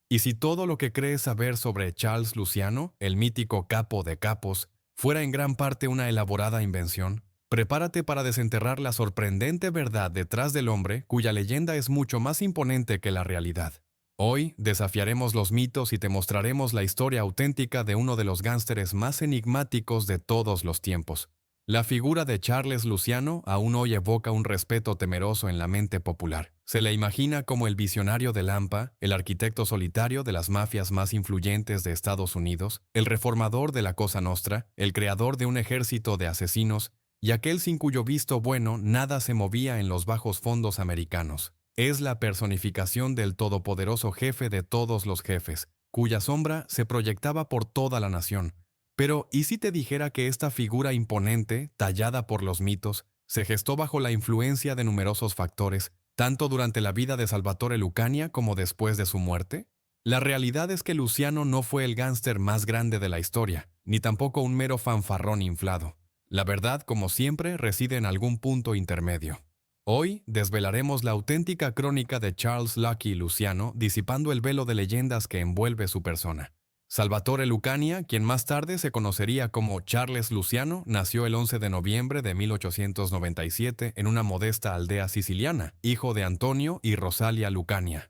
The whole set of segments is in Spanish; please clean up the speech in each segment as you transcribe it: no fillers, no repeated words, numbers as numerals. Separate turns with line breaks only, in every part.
Y si todo lo que crees saber sobre Charles Luciano, el mítico capo de capos, fuera en gran parte una elaborada invención, prepárate para desenterrar la sorprendente verdad detrás del hombre cuya leyenda es mucho más imponente que la realidad. Hoy desafiaremos los mitos y te mostraremos la historia auténtica de uno de los gánsteres más enigmáticos de todos los tiempos. La figura de Charles Luciano aún hoy evoca un respeto temeroso en la mente popular. Se le imagina como el visionario de Lampa, el arquitecto solitario de las mafias más influyentes de Estados Unidos, el reformador de la Cosa Nostra, el creador de un ejército de asesinos, y aquel sin cuyo visto bueno nada se movía en los bajos fondos americanos. Es la personificación del todopoderoso jefe de todos los jefes, cuya sombra se proyectaba por toda la nación. Pero, ¿y si te dijera que esta figura imponente, tallada por los mitos, se gestó bajo la influencia de numerosos factores, tanto durante la vida de Salvatore Lucania como después de su muerte? La realidad es que Luciano no fue el gánster más grande de la historia, ni tampoco un mero fanfarrón inflado. La verdad, como siempre, reside en algún punto intermedio. Hoy desvelaremos la auténtica crónica de Charles Lucky Luciano, disipando el velo de leyendas que envuelve su persona. Salvatore Lucania, quien más tarde se conocería como Charles Luciano, nació el 11 de noviembre de 1897 en una modesta aldea siciliana, hijo de Antonio y Rosalia Lucania.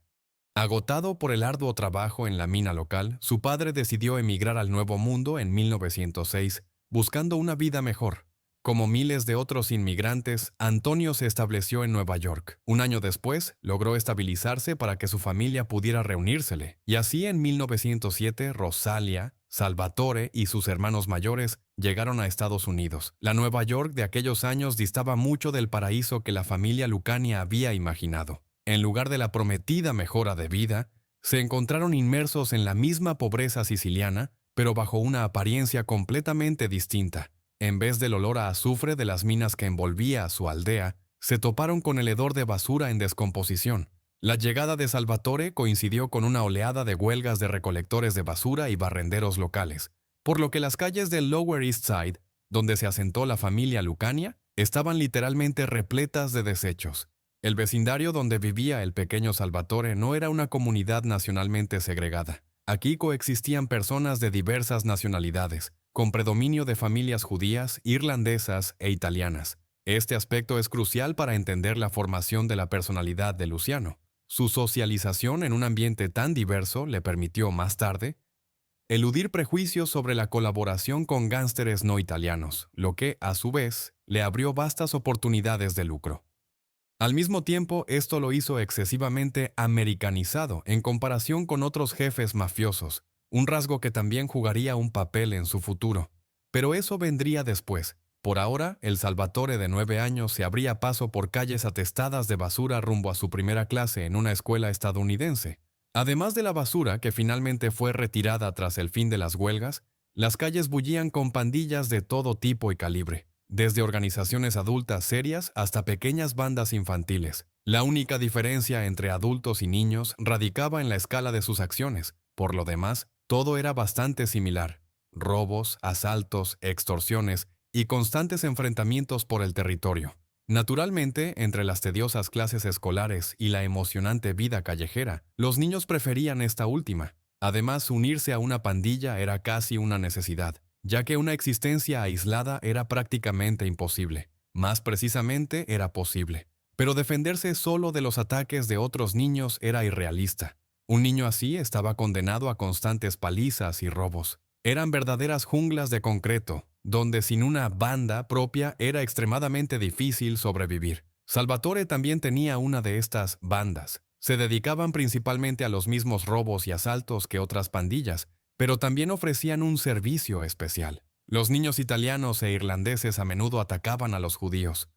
Agotado por el arduo trabajo en la mina local, su padre decidió emigrar al Nuevo Mundo en 1906, buscando una vida mejor. Como miles de otros inmigrantes, Antonio se estableció en Nueva York. Un año después, logró estabilizarse para que su familia pudiera reunírsele. Y así en 1907, Rosalia, Salvatore y sus hermanos mayores llegaron a Estados Unidos. La Nueva York de aquellos años distaba mucho del paraíso que la familia Lucania había imaginado. En lugar de la prometida mejora de vida, se encontraron inmersos en la misma pobreza siciliana, pero bajo una apariencia completamente distinta. En vez del olor a azufre de las minas que envolvía a su aldea, se toparon con el hedor de basura en descomposición. La llegada de Salvatore coincidió con una oleada de huelgas de recolectores de basura y barrenderos locales, por lo que las calles del Lower East Side, donde se asentó la familia Lucania, estaban literalmente repletas de desechos. El vecindario donde vivía el pequeño Salvatore no era una comunidad nacionalmente segregada. Aquí coexistían personas de diversas nacionalidades, con predominio de familias judías, irlandesas e italianas. Este aspecto es crucial para entender la formación de la personalidad de Luciano. Su socialización en un ambiente tan diverso le permitió, más tarde, eludir prejuicios sobre la colaboración con gánsteres no italianos, lo que, a su vez, le abrió vastas oportunidades de lucro. Al mismo tiempo, esto lo hizo excesivamente americanizado en comparación con otros jefes mafiosos, un rasgo que también jugaría un papel en su futuro. Pero eso vendría después. Por ahora, el Salvatore de 9 años se abría paso por calles atestadas de basura rumbo a su primera clase en una escuela estadounidense. Además de la basura que finalmente fue retirada tras el fin de las huelgas, las calles bullían con pandillas de todo tipo y calibre, desde organizaciones adultas serias hasta pequeñas bandas infantiles. La única diferencia entre adultos y niños radicaba en la escala de sus acciones. Por lo demás, todo era bastante similar: robos, asaltos, extorsiones y constantes enfrentamientos por el territorio. Naturalmente, entre las tediosas clases escolares y la emocionante vida callejera, los niños preferían esta última. Además, unirse a una pandilla era casi una necesidad, ya que una existencia aislada era prácticamente imposible. Más precisamente, era posible. Pero defenderse solo de los ataques de otros niños era irrealista. Un niño así estaba condenado a constantes palizas y robos. Eran verdaderas junglas de concreto, donde sin una banda propia era extremadamente difícil sobrevivir. Salvatore también tenía una de estas bandas. Se dedicaban principalmente a los mismos robos y asaltos que otras pandillas, pero también ofrecían un servicio especial. Los niños italianos e irlandeses a menudo atacaban a los judíos.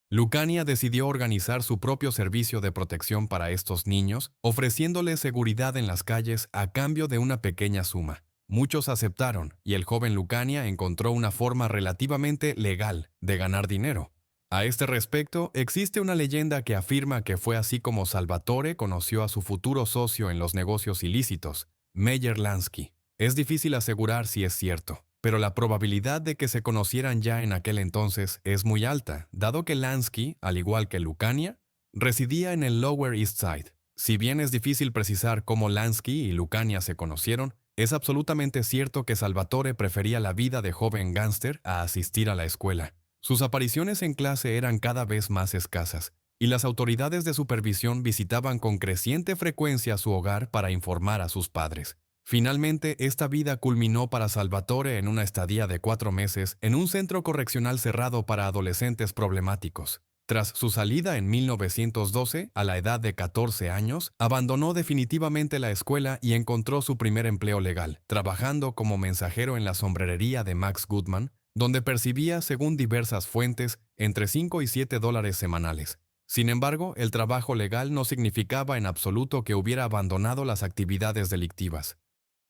Lucania decidió organizar su propio servicio de protección para estos niños, ofreciéndoles seguridad en las calles a cambio de una pequeña suma. Muchos aceptaron, y el joven Lucania encontró una forma relativamente legal de ganar dinero. A este respecto, existe una leyenda que afirma que fue así como Salvatore conoció a su futuro socio en los negocios ilícitos, Meyer Lansky. Es difícil asegurar si es cierto, pero la probabilidad de que se conocieran ya en aquel entonces es muy alta, dado que Lansky, al igual que Lucania, residía en el Lower East Side. Si bien es difícil precisar cómo Lansky y Lucania se conocieron, es absolutamente cierto que Salvatore prefería la vida de joven gángster a asistir a la escuela. Sus apariciones en clase eran cada vez más escasas, y las autoridades de supervisión visitaban con creciente frecuencia su hogar para informar a sus padres. Finalmente, esta vida culminó para Salvatore en una estadía de 4 meses en un centro correccional cerrado para adolescentes problemáticos. Tras su salida en 1912, a la edad de 14 años, abandonó definitivamente la escuela y encontró su primer empleo legal, trabajando como mensajero en la sombrerería de Max Goodman, donde percibía, según diversas fuentes, entre 5 y 7 dólares semanales. Sin embargo, el trabajo legal no significaba en absoluto que hubiera abandonado las actividades delictivas.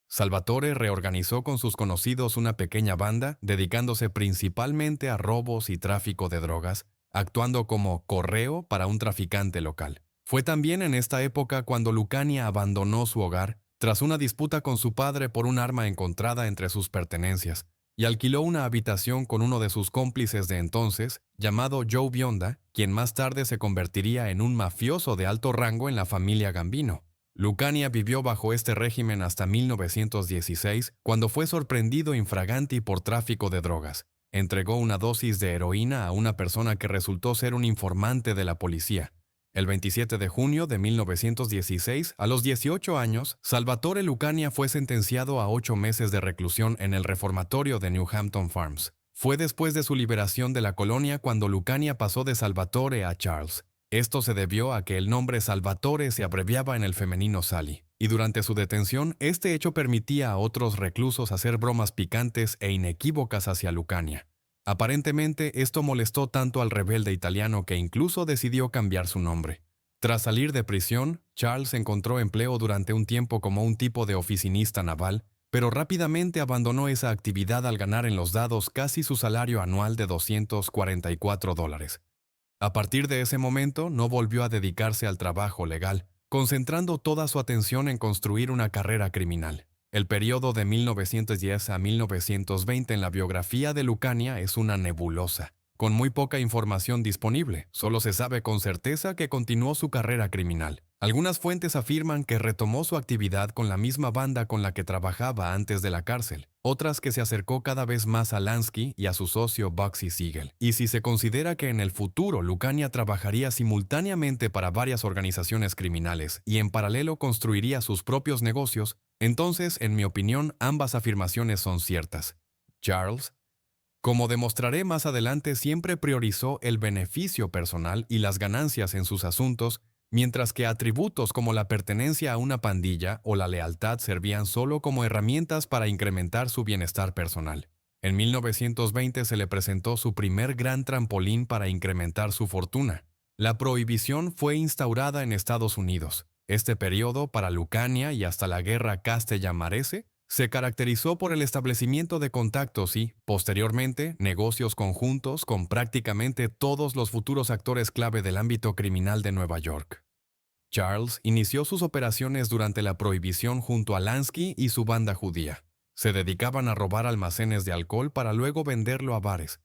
Salvatore reorganizó con sus conocidos una pequeña banda, dedicándose principalmente a robos y tráfico de drogas, actuando como correo para un traficante local. Fue también en esta época cuando Lucania abandonó su hogar, tras una disputa con su padre por un arma encontrada entre sus pertenencias, y alquiló una habitación con uno de sus cómplices de entonces, llamado Joe Bionda, quien más tarde se convertiría en un mafioso de alto rango en la familia Gambino. Lucania vivió bajo este régimen hasta 1916, cuando fue sorprendido infraganti por tráfico de drogas. Entregó una dosis de heroína a una persona que resultó ser un informante de la policía. El 27 de junio de 1916, a los 18 años, Salvatore Lucania fue sentenciado a 8 meses de reclusión en el reformatorio de New Hampton Farms. Fue después de su liberación de la colonia cuando Lucania pasó de Salvatore a Charles. Esto se debió a que el nombre Salvatore se abreviaba en el femenino Sally, y durante su detención, este hecho permitía a otros reclusos hacer bromas picantes e inequívocas hacia Lucania. Aparentemente, esto molestó tanto al rebelde italiano que incluso decidió cambiar su nombre. Tras salir de prisión, Charles encontró empleo durante un tiempo como un tipo de oficinista naval, pero rápidamente abandonó esa actividad al ganar en los dados casi su salario anual de $244. A partir de ese momento, no volvió a dedicarse al trabajo legal, concentrando toda su atención en construir una carrera criminal. El periodo de 1910 a 1920 en la biografía de Lucania es una nebulosa, con muy poca información disponible. Solo se sabe con certeza que continuó su carrera criminal. Algunas fuentes afirman que retomó su actividad con la misma banda con la que trabajaba antes de la cárcel, otras que se acercó cada vez más a Lansky y a su socio Bugsy Siegel. Y si se considera que en el futuro Lucania trabajaría simultáneamente para varias organizaciones criminales y en paralelo construiría sus propios negocios, entonces, en mi opinión, ambas afirmaciones son ciertas. Charles, como demostraré más adelante, siempre priorizó el beneficio personal y las ganancias en sus asuntos, mientras que atributos como la pertenencia a una pandilla o la lealtad servían solo como herramientas para incrementar su bienestar personal. En 1920 se le presentó su primer gran trampolín para incrementar su fortuna. La prohibición fue instaurada en Estados Unidos. Este periodo, para Lucania y hasta la guerra castellano-marese, se caracterizó por el establecimiento de contactos y, posteriormente, negocios conjuntos con prácticamente todos los futuros actores clave del ámbito criminal de Nueva York. Charles inició sus operaciones durante la Prohibición junto a Lansky y su banda judía. Se dedicaban a robar almacenes de alcohol para luego venderlo a bares.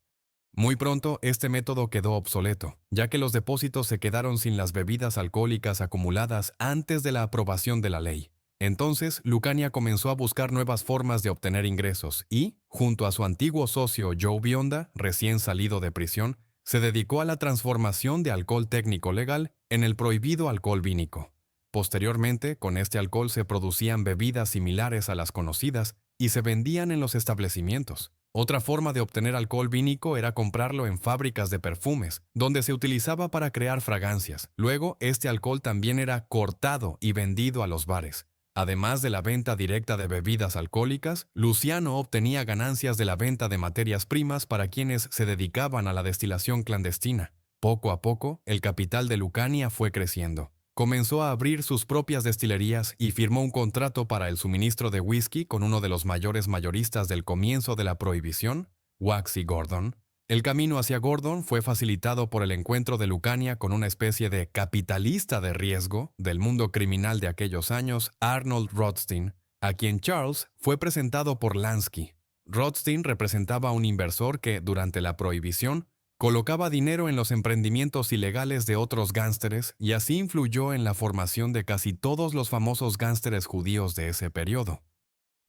Muy pronto, este método quedó obsoleto, ya que los depósitos se quedaron sin las bebidas alcohólicas acumuladas antes de la aprobación de la ley. Entonces, Lucania comenzó a buscar nuevas formas de obtener ingresos y, junto a su antiguo socio Joe Bionda, recién salido de prisión, se dedicó a la transformación de alcohol técnico legal en el prohibido alcohol vínico. Posteriormente, con este alcohol se producían bebidas similares a las conocidas y se vendían en los establecimientos. Otra forma de obtener alcohol vínico era comprarlo en fábricas de perfumes, donde se utilizaba para crear fragancias. Luego, este alcohol también era cortado y vendido a los bares. Además de la venta directa de bebidas alcohólicas, Luciano obtenía ganancias de la venta de materias primas para quienes se dedicaban a la destilación clandestina. Poco a poco, el capital de Lucania fue creciendo. Comenzó a abrir sus propias destilerías y firmó un contrato para el suministro de whisky con uno de los mayores mayoristas del comienzo de la Prohibición, Waxy Gordon. El camino hacia Gordon fue facilitado por el encuentro de Lucania con una especie de capitalista de riesgo del mundo criminal de aquellos años, Arnold Rothstein, a quien Charles fue presentado por Lansky. Rothstein representaba a un inversor que, durante la Prohibición, Colocaba dinero en los emprendimientos ilegales de otros gánsteres y así influyó en la formación de casi todos los famosos gánsteres judíos de ese periodo.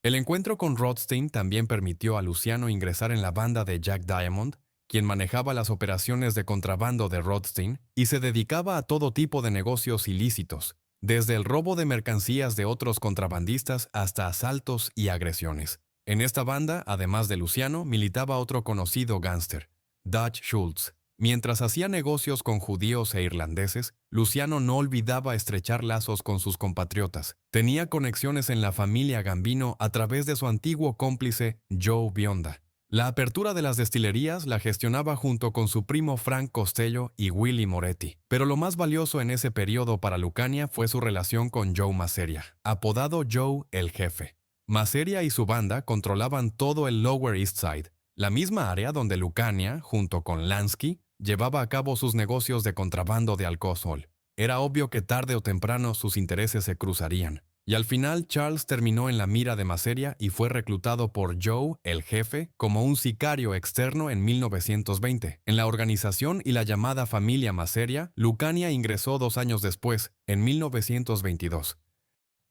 El encuentro con Rothstein también permitió a Luciano ingresar en la banda de Jack Diamond, quien manejaba las operaciones de contrabando de Rothstein y se dedicaba a todo tipo de negocios ilícitos, desde el robo de mercancías de otros contrabandistas hasta asaltos y agresiones. En esta banda, además de Luciano, militaba otro conocido gánster, Dutch Schultz. Mientras hacía negocios con judíos e irlandeses, Luciano no olvidaba estrechar lazos con sus compatriotas. Tenía conexiones en la familia Gambino a través de su antiguo cómplice Joe Bionda. La apertura de las destilerías la gestionaba junto con su primo Frank Costello y Willie Moretti. Pero lo más valioso en ese periodo para Lucania fue su relación con Joe Maseria, apodado Joe el Jefe. Maseria y su banda controlaban todo el Lower East Side, la misma área donde Lucania, junto con Lansky, llevaba a cabo sus negocios de contrabando de alcohol. Era obvio que tarde o temprano sus intereses se cruzarían. Y al final Charles terminó en la mira de Maseria y fue reclutado por Joe, el jefe, como un sicario externo en 1920. En la organización y la llamada familia Maseria, Lucania ingresó 2 años después, en 1922.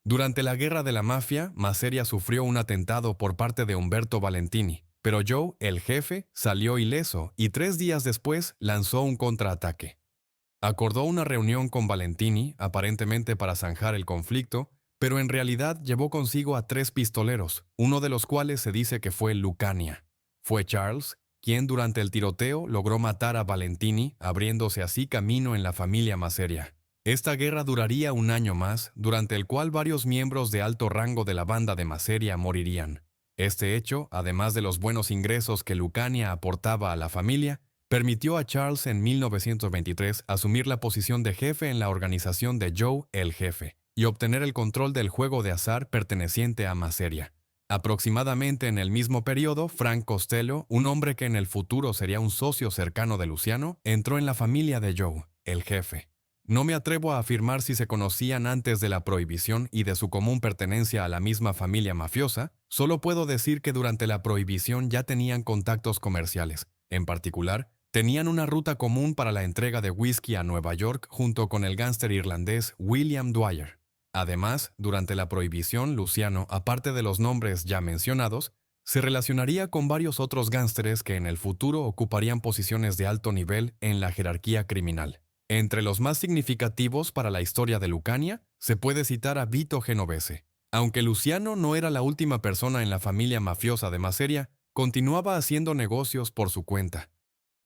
Durante la Guerra de la Mafia, Maseria sufrió un atentado por parte de Umberto Valentini, pero Joe, el jefe, salió ileso y 3 días después lanzó un contraataque. Acordó una reunión con Valentini, aparentemente para zanjar el conflicto, pero en realidad llevó consigo a 3 pistoleros, uno de los cuales se dice que fue Lucania. Fue Charles, quien durante el tiroteo logró matar a Valentini, abriéndose así camino en la familia Maseria. Esta guerra duraría 1 año más, durante el cual varios miembros de alto rango de la banda de Maseria morirían. Este hecho, además de los buenos ingresos que Lucania aportaba a la familia, permitió a Charles en 1923 asumir la posición de jefe en la organización de Joe el Jefe y obtener el control del juego de azar perteneciente a Maseria. Aproximadamente en el mismo periodo, Frank Costello, un hombre que en el futuro sería un socio cercano de Luciano, entró en la familia de Joe, el jefe. No me atrevo a afirmar si se conocían antes de la prohibición y de su común pertenencia a la misma familia mafiosa, solo puedo decir que durante la prohibición ya tenían contactos comerciales. En particular, tenían una ruta común para la entrega de whisky a Nueva York junto con el gánster irlandés William Dwyer. Además, durante la prohibición, Luciano, aparte de los nombres ya mencionados, se relacionaría con varios otros gánsteres que en el futuro ocuparían posiciones de alto nivel en la jerarquía criminal. Entre los más significativos para la historia de Lucania, se puede citar a Vito Genovese. Aunque Luciano no era la última persona en la familia mafiosa de Maseria, continuaba haciendo negocios por su cuenta.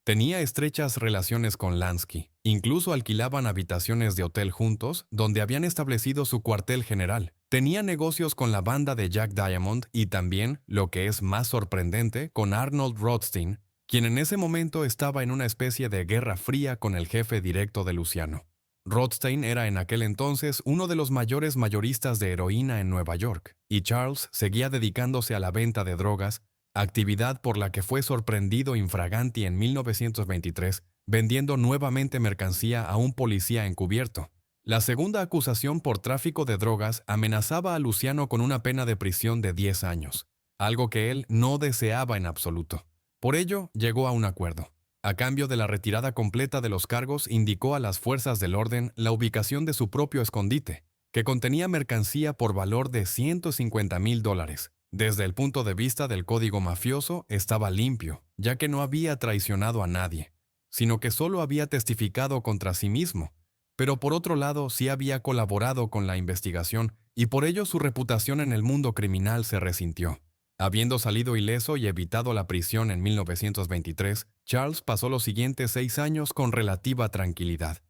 Tenía estrechas relaciones con Lansky. Incluso alquilaban habitaciones de hotel juntos, donde habían establecido su cuartel general. Tenía negocios con la banda de Jack Diamond y también, lo que es más sorprendente, con Arnold Rothstein, quien en ese momento estaba en una especie de guerra fría con el jefe directo de Luciano. Rothstein era en aquel entonces uno de los mayores mayoristas de heroína en Nueva York, y Charles seguía dedicándose a la venta de drogas, actividad por la que fue sorprendido infraganti en 1923, vendiendo nuevamente mercancía a un policía encubierto. La segunda acusación por tráfico de drogas amenazaba a Luciano con una pena de prisión de 10 años, algo que él no deseaba en absoluto. Por ello, llegó a un acuerdo. A cambio de la retirada completa de los cargos, indicó a las fuerzas del orden la ubicación de su propio escondite, que contenía mercancía por valor de $150,000. Desde el punto de vista del código mafioso, estaba limpio, ya que no había traicionado a nadie, sino que solo había testificado contra sí mismo. Pero por otro lado, sí había colaborado con la investigación y por ello su reputación en el mundo criminal se resintió. Habiendo salido ileso y evitado la prisión en 1923, Charles pasó los siguientes 6 años con relativa tranquilidad.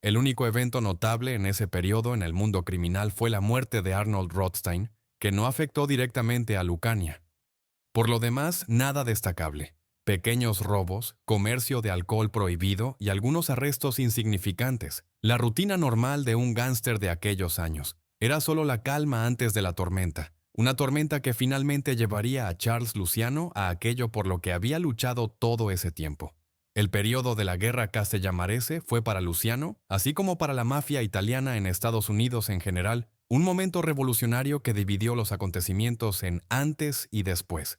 El único evento notable en ese periodo en el mundo criminal fue la muerte de Arnold Rothstein, que no afectó directamente a Lucania. Por lo demás, nada destacable. Pequeños robos, comercio de alcohol prohibido y algunos arrestos insignificantes. La rutina normal de un gángster de aquellos años. Era solo la calma antes de la tormenta. Una tormenta que finalmente llevaría a Charles Luciano a aquello por lo que había luchado todo ese tiempo. El periodo de la Guerra Castellamarese fue para Luciano, así como para la mafia italiana en Estados Unidos en general, un momento revolucionario que dividió los acontecimientos en antes y después.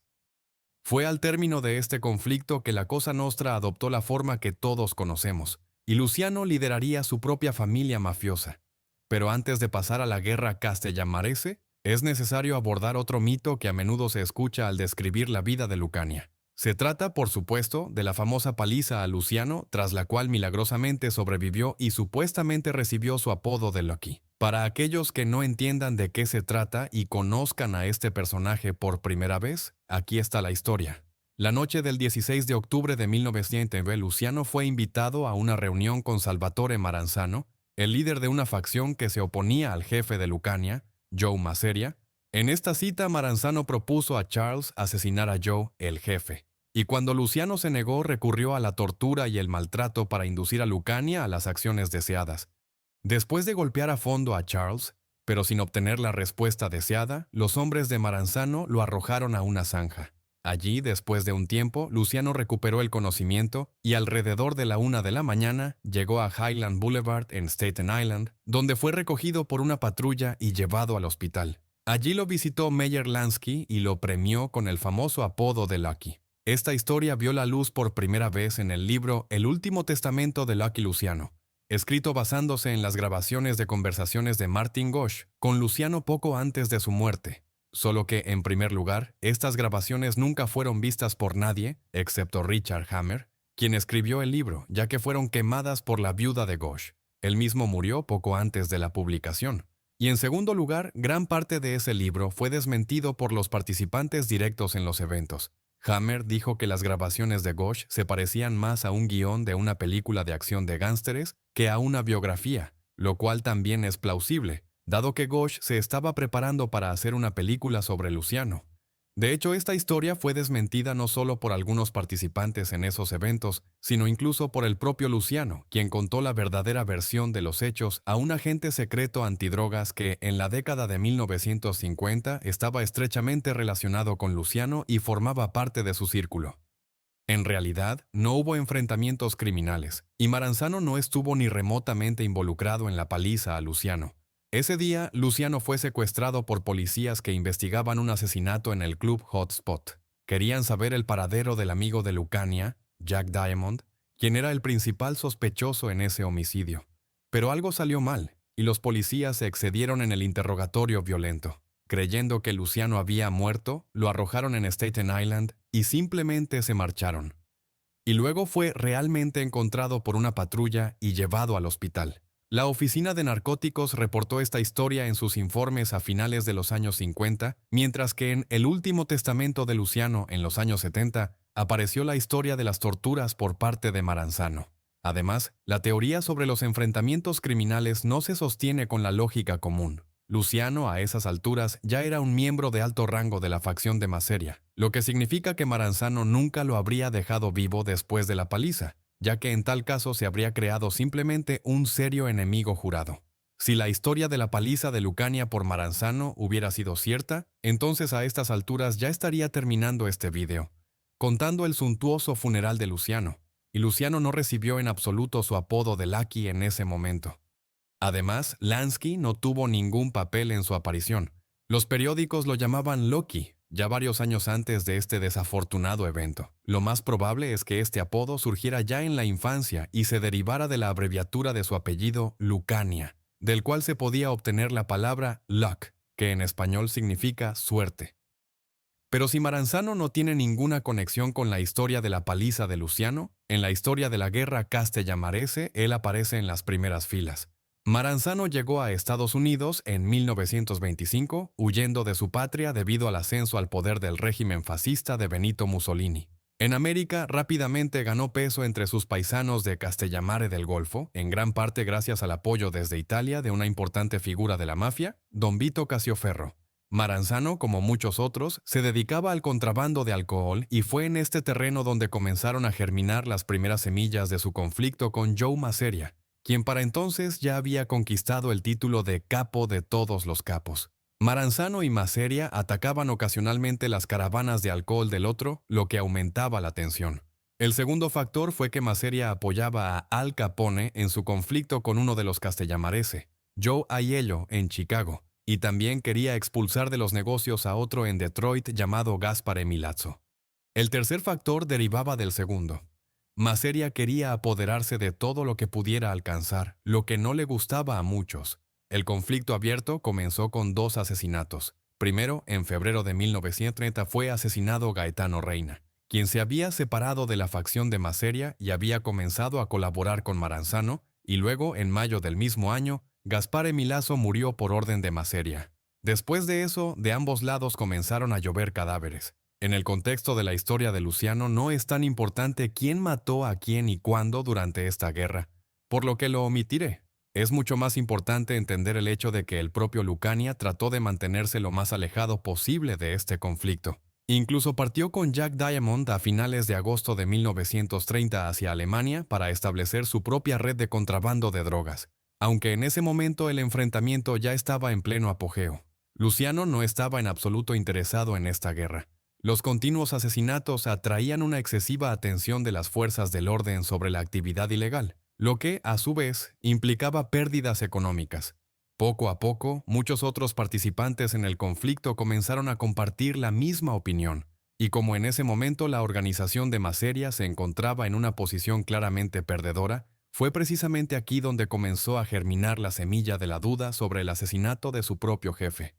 Fue al término de este conflicto que la Cosa Nostra adoptó la forma que todos conocemos, y Luciano lideraría su propia familia mafiosa. Pero antes de pasar a la guerra castellamarese, es necesario abordar otro mito que a menudo se escucha al describir la vida de Lucania. Se trata, por supuesto, de la famosa paliza a Luciano, tras la cual milagrosamente sobrevivió y supuestamente recibió su apodo de Lucky. Para aquellos que no entiendan de qué se trata y conozcan a este personaje por primera vez, aquí está la historia. La noche del 16 de octubre de 1909, Luciano fue invitado a una reunión con Salvatore Maranzano, el líder de una facción que se oponía al jefe de Lucania, Joe Maseria. En esta cita, Maranzano propuso a Charles asesinar a Joe, el jefe. Y cuando Luciano se negó, recurrió a la tortura y el maltrato para inducir a Lucania a las acciones deseadas. Después de golpear a fondo a Charles, pero sin obtener la respuesta deseada, los hombres de Maranzano lo arrojaron a una zanja. Allí, después de un tiempo, Luciano recuperó el conocimiento y alrededor de la 1 de la mañana llegó a Highland Boulevard en Staten Island, donde fue recogido por una patrulla y llevado al hospital. Allí lo visitó Meyer Lansky y lo premió con el famoso apodo de Lucky. Esta historia vio la luz por primera vez en el libro El último testamento de Lucky Luciano, escrito basándose en las grabaciones de conversaciones de Martin Gosch con Luciano poco antes de su muerte. Solo que, en primer lugar, estas grabaciones nunca fueron vistas por nadie, excepto Richard Hammer, quien escribió el libro, ya que fueron quemadas por la viuda de Gosch. Él mismo murió poco antes de la publicación. Y en segundo lugar, gran parte de ese libro fue desmentido por los participantes directos en los eventos. Hammer dijo que las grabaciones de Gosch se parecían más a un guión de una película de acción de gángsteres que a una biografía, lo cual también es plausible, dado que Gosch se estaba preparando para hacer una película sobre Luciano. De hecho, esta historia fue desmentida no solo por algunos participantes en esos eventos, sino incluso por el propio Luciano, quien contó la verdadera versión de los hechos a un agente secreto antidrogas que, en la década de 1950, estaba estrechamente relacionado con Luciano y formaba parte de su círculo. En realidad, no hubo enfrentamientos criminales, y Maranzano no estuvo ni remotamente involucrado en la paliza a Luciano. Ese día, Luciano fue secuestrado por policías que investigaban un asesinato en el club Hotspot. Querían saber el paradero del amigo de Lucania, Jack Diamond, quien era el principal sospechoso en ese homicidio. Pero algo salió mal, y los policías se excedieron en el interrogatorio violento. Creyendo que Luciano había muerto, lo arrojaron en Staten Island y simplemente se marcharon. Y luego fue realmente encontrado por una patrulla y llevado al hospital. La Oficina de Narcóticos reportó esta historia en sus informes a finales de los años 50, mientras que en El último testamento de Luciano, en los años 70, apareció la historia de las torturas por parte de Maranzano. Además, la teoría sobre los enfrentamientos criminales no se sostiene con la lógica común. Luciano, a esas alturas, ya era un miembro de alto rango de la facción de Maseria, lo que significa que Maranzano nunca lo habría dejado vivo después de la paliza, ya que en tal caso se habría creado simplemente un serio enemigo jurado. Si la historia de la paliza de Lucania por Maranzano hubiera sido cierta, entonces a estas alturas ya estaría terminando este video, contando el suntuoso funeral de Luciano, y Luciano no recibió en absoluto su apodo de Lucky en ese momento. Además, Lansky no tuvo ningún papel en su aparición. Los periódicos lo llamaban Lucky, ya varios años antes de este desafortunado evento. Lo más probable es que este apodo surgiera ya en la infancia y se derivara de la abreviatura de su apellido Lucania, del cual se podía obtener la palabra luck, que en español significa suerte. Pero si Maranzano no tiene ninguna conexión con la historia de la paliza de Luciano, en la historia de la guerra castellamarese él aparece en las primeras filas. Maranzano llegó a Estados Unidos en 1925, huyendo de su patria debido al ascenso al poder del régimen fascista de Benito Mussolini. En América, rápidamente ganó peso entre sus paisanos de Castellamare del Golfo, en gran parte gracias al apoyo desde Italia de una importante figura de la mafia, Don Vito Cassioferro. Maranzano, como muchos otros, se dedicaba al contrabando de alcohol y fue en este terreno donde comenzaron a germinar las primeras semillas de su conflicto con Joe Maseria, quien para entonces ya había conquistado el título de capo de todos los capos. Maranzano y Maseria atacaban ocasionalmente las caravanas de alcohol del otro, lo que aumentaba la tensión. El segundo factor fue que Maseria apoyaba a Al Capone en su conflicto con uno de los castellamarese, Joe Aiello, en Chicago, y también quería expulsar de los negocios a otro en Detroit llamado Gaspare Milazzo. El tercer factor derivaba del segundo. Maseria quería apoderarse de todo lo que pudiera alcanzar, lo que no le gustaba a muchos. El conflicto abierto comenzó con 2 asesinatos. Primero, en febrero de 1930 fue asesinado Gaetano Reina, quien se había separado de la facción de Maseria y había comenzado a colaborar con Maranzano, y luego, en mayo del mismo año, Gaspare Milazzo murió por orden de Maseria. Después de eso, de ambos lados comenzaron a llover cadáveres. En el contexto de la historia de Luciano no es tan importante quién mató a quién y cuándo durante esta guerra, por lo que lo omitiré. Es mucho más importante entender el hecho de que el propio Lucania trató de mantenerse lo más alejado posible de este conflicto. Incluso partió con Jack Diamond a finales de agosto de 1930 hacia Alemania para establecer su propia red de contrabando de drogas, aunque en ese momento el enfrentamiento ya estaba en pleno apogeo. Luciano no estaba en absoluto interesado en esta guerra. Los continuos asesinatos atraían una excesiva atención de las fuerzas del orden sobre la actividad ilegal, lo que, a su vez, implicaba pérdidas económicas. Poco a poco, muchos otros participantes en el conflicto comenzaron a compartir la misma opinión, y como en ese momento la organización de Maseria se encontraba en una posición claramente perdedora, fue precisamente aquí donde comenzó a germinar la semilla de la duda sobre el asesinato de su propio jefe.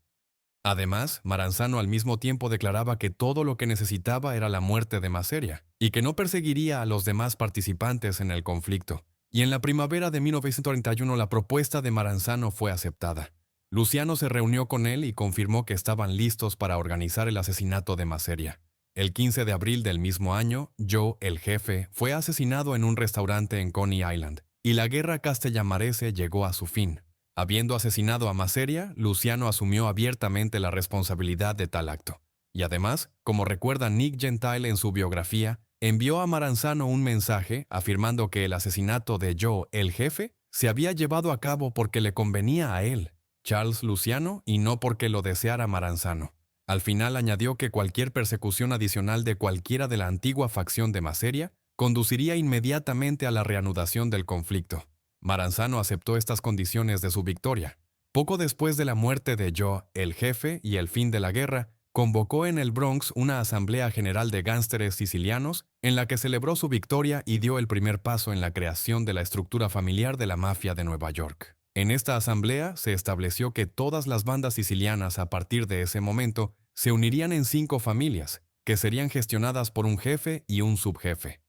Además, Maranzano al mismo tiempo declaraba que todo lo que necesitaba era la muerte de Maseria, y que no perseguiría a los demás participantes en el conflicto. Y en la primavera de 1931 la propuesta de Maranzano fue aceptada. Luciano se reunió con él y confirmó que estaban listos para organizar el asesinato de Maseria. El 15 de abril del mismo año, Joe, el jefe, fue asesinado en un restaurante en Coney Island, y la guerra castellamarese llegó a su fin. Habiendo asesinado a Maseria, Luciano asumió abiertamente la responsabilidad de tal acto. Y además, como recuerda Nick Gentile en su biografía, envió a Maranzano un mensaje afirmando que el asesinato de Joe, el jefe, se había llevado a cabo porque le convenía a él, Charles Luciano, y no porque lo deseara Maranzano. Al final añadió que cualquier persecución adicional de cualquiera de la antigua facción de Maseria conduciría inmediatamente a la reanudación del conflicto. Maranzano aceptó estas condiciones de su victoria. Poco después de la muerte de Joe, el jefe, y el fin de la guerra, convocó en el Bronx una asamblea general de gánsteres sicilianos en la que celebró su victoria y dio el primer paso en la creación de la estructura familiar de la mafia de Nueva York. En esta asamblea se estableció que todas las bandas sicilianas a partir de ese momento se unirían en 5 familias, que serían gestionadas por un jefe y un subjefe.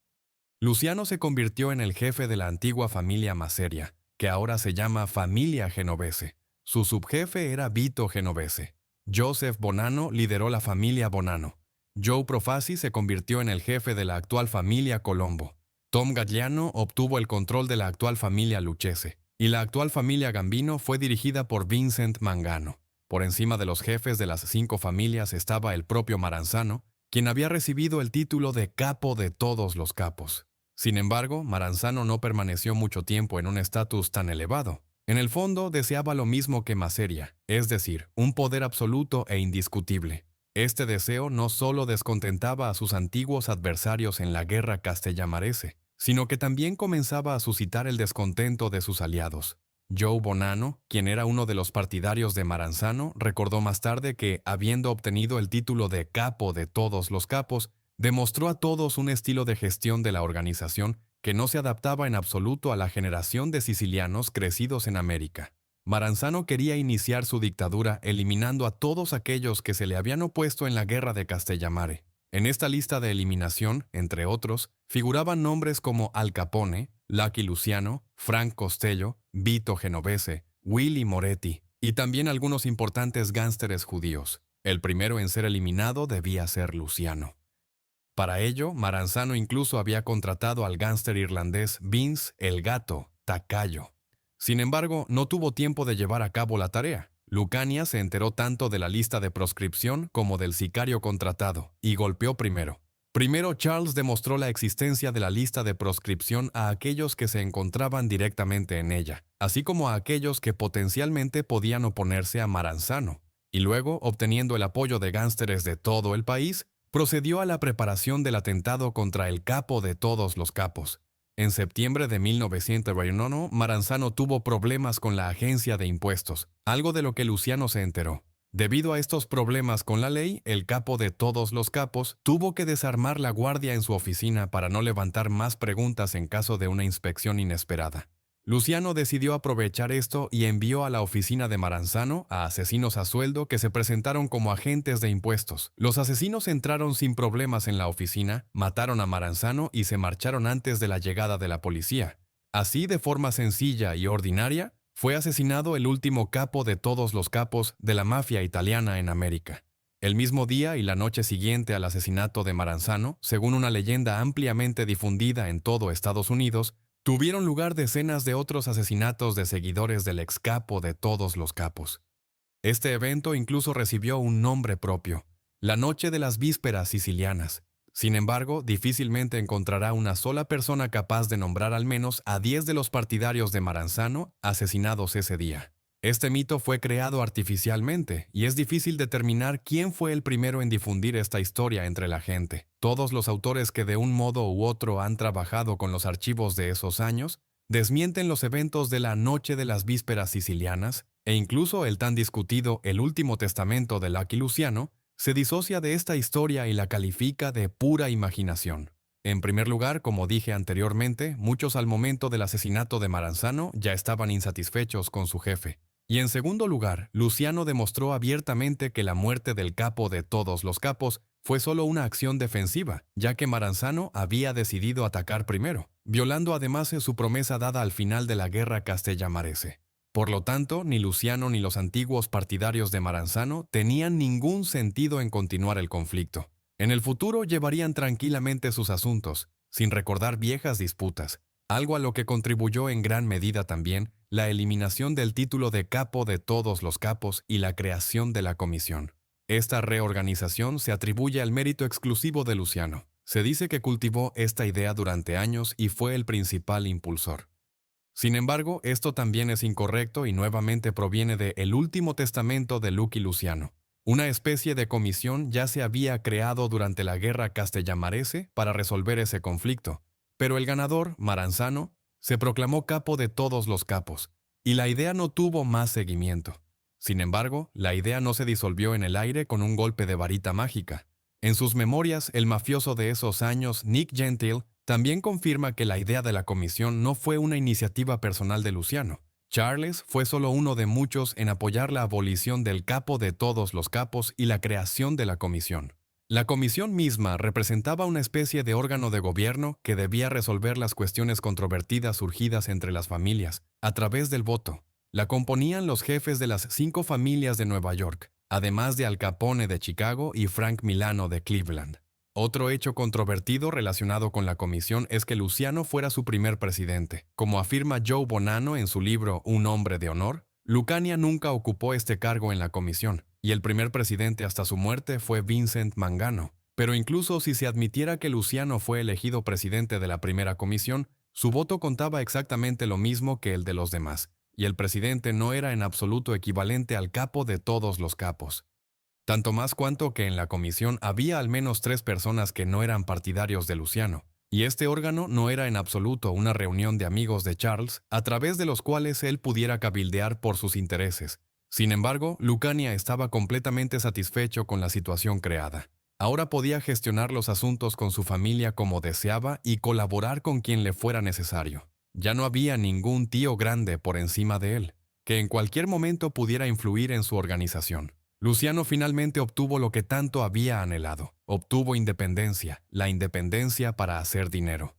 Luciano se convirtió en el jefe de la antigua familia Maseria, que ahora se llama Familia Genovese. Su subjefe era Vito Genovese. Joseph Bonanno lideró la familia Bonanno. Joe Profasi se convirtió en el jefe de la actual familia Colombo. Tom Gagliano obtuvo el control de la actual familia Lucchese, y la actual familia Gambino fue dirigida por Vincent Mangano. Por encima de los jefes de las 5 familias estaba el propio Maranzano, quien había recibido el título de capo de todos los capos. Sin embargo, Maranzano no permaneció mucho tiempo en un estatus tan elevado. En el fondo, deseaba lo mismo que Maseria, es decir, un poder absoluto e indiscutible. Este deseo no solo descontentaba a sus antiguos adversarios en la guerra castellamarese, sino que también comenzaba a suscitar el descontento de sus aliados. Joe Bonanno, quien era uno de los partidarios de Maranzano, recordó más tarde que, habiendo obtenido el título de capo de todos los capos, demostró a todos un estilo de gestión de la organización que no se adaptaba en absoluto a la generación de sicilianos crecidos en América. Maranzano quería iniciar su dictadura eliminando a todos aquellos que se le habían opuesto en la guerra de Castellamare. En esta lista de eliminación, entre otros, figuraban nombres como Al Capone, Lucky Luciano, Frank Costello, Vito Genovese, Willy Moretti, y también algunos importantes gánsteres judíos. El primero en ser eliminado debía ser Luciano. Para ello, Maranzano incluso había contratado al gánster irlandés Vince el Gato Tacayo. Sin embargo, no tuvo tiempo de llevar a cabo la tarea. Lucania se enteró tanto de la lista de proscripción como del sicario contratado, y golpeó primero. Primero, Charles demostró la existencia de la lista de proscripción a aquellos que se encontraban directamente en ella, así como a aquellos que potencialmente podían oponerse a Maranzano. Y luego, obteniendo el apoyo de gánsteres de todo el país, procedió a la preparación del atentado contra el capo de todos los capos. En septiembre de 1921, Maranzano tuvo problemas con la agencia de impuestos, algo de lo que Luciano se enteró. Debido a estos problemas con la ley, el capo de todos los capos tuvo que desarmar la guardia en su oficina para no levantar más preguntas en caso de una inspección inesperada. Luciano decidió aprovechar esto y envió a la oficina de Maranzano a asesinos a sueldo que se presentaron como agentes de impuestos. Los asesinos entraron sin problemas en la oficina, mataron a Maranzano y se marcharon antes de la llegada de la policía. Así, de forma sencilla y ordinaria, fue asesinado el último capo de todos los capos de la mafia italiana en América. El mismo día y la noche siguiente al asesinato de Maranzano, según una leyenda ampliamente difundida en todo Estados Unidos, tuvieron lugar decenas de otros asesinatos de seguidores del ex capo de todos los capos. Este evento incluso recibió un nombre propio, la Noche de las Vísperas Sicilianas. Sin embargo, difícilmente encontrará una sola persona capaz de nombrar al menos a 10 de los partidarios de Maranzano asesinados ese día. Este mito fue creado artificialmente y es difícil determinar quién fue el primero en difundir esta historia entre la gente. Todos los autores que de un modo u otro han trabajado con los archivos de esos años desmienten los eventos de la Noche de las Vísperas Sicilianas e incluso el tan discutido El Último Testamento de Lucky Luciano se disocia de esta historia y la califica de pura imaginación. En primer lugar, como dije anteriormente, muchos al momento del asesinato de Maranzano ya estaban insatisfechos con su jefe. Y en segundo lugar, Luciano demostró abiertamente que la muerte del capo de todos los capos fue solo una acción defensiva, ya que Maranzano había decidido atacar primero, violando además su promesa dada al final de la guerra castellamarese. Por lo tanto, ni Luciano ni los antiguos partidarios de Maranzano tenían ningún sentido en continuar el conflicto. En el futuro llevarían tranquilamente sus asuntos, sin recordar viejas disputas, algo a lo que contribuyó en gran medida también la eliminación del título de capo de todos los capos y la creación de la comisión. Esta reorganización se atribuye al mérito exclusivo de Luciano. Se dice que cultivó esta idea durante años y fue el principal impulsor. Sin embargo, esto también es incorrecto y nuevamente proviene de El Último Testamento de Lucky Luciano. Una especie de comisión ya se había creado durante la guerra castellamarese para resolver ese conflicto, pero el ganador, Maranzano, se proclamó capo de todos los capos, y la idea no tuvo más seguimiento. Sin embargo, la idea no se disolvió en el aire con un golpe de varita mágica. En sus memorias, el mafioso de esos años, Nick Gentile, también confirma que la idea de la comisión no fue una iniciativa personal de Luciano. Charles fue solo uno de muchos en apoyar la abolición del capo de todos los capos y la creación de la comisión. La comisión misma representaba una especie de órgano de gobierno que debía resolver las cuestiones controvertidas surgidas entre las familias, a través del voto. La componían los jefes de las 5 familias de Nueva York, además de Al Capone de Chicago y Frank Milano de Cleveland. Otro hecho controvertido relacionado con la comisión es que Luciano fuera su primer presidente. Como afirma Joe Bonanno en su libro Un hombre de honor, Lucania nunca ocupó este cargo en la comisión, y el primer presidente hasta su muerte fue Vincent Mangano. Pero incluso si se admitiera que Luciano fue elegido presidente de la primera comisión, su voto contaba exactamente lo mismo que el de los demás, y el presidente no era en absoluto equivalente al capo de todos los capos. Tanto más cuanto que en la comisión había al menos 3 personas que no eran partidarios de Luciano, y este órgano no era en absoluto una reunión de amigos de Charles a través de los cuales él pudiera cabildear por sus intereses. Sin embargo, Lucania estaba completamente satisfecho con la situación creada. Ahora podía gestionar los asuntos con su familia como deseaba y colaborar con quien le fuera necesario. Ya no había ningún tío grande por encima de él, que en cualquier momento pudiera influir en su organización. Luciano finalmente obtuvo lo que tanto había anhelado. Obtuvo independencia, la independencia para hacer dinero.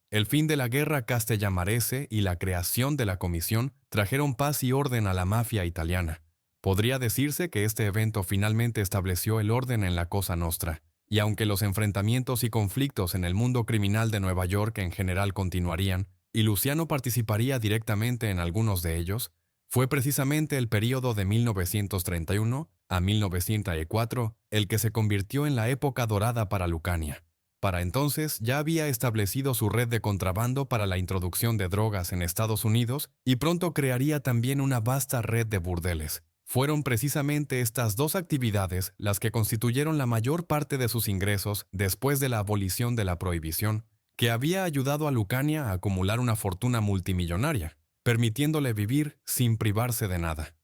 El fin de la guerra castellamarese y la creación de la comisión trajeron paz y orden a la mafia italiana. Podría decirse que este evento finalmente estableció el orden en la Cosa Nostra, y aunque los enfrentamientos y conflictos en el mundo criminal de Nueva York en general continuarían, y Luciano participaría directamente en algunos de ellos, fue precisamente el período de 1931 a 1904 el que se convirtió en la época dorada para Lucania. Para entonces ya había establecido su red de contrabando para la introducción de drogas en Estados Unidos y pronto crearía también una vasta red de burdeles. Fueron precisamente estas 2 actividades las que constituyeron la mayor parte de sus ingresos después de la abolición de la prohibición, que había ayudado a Lucania a acumular una fortuna multimillonaria, permitiéndole vivir sin privarse de nada.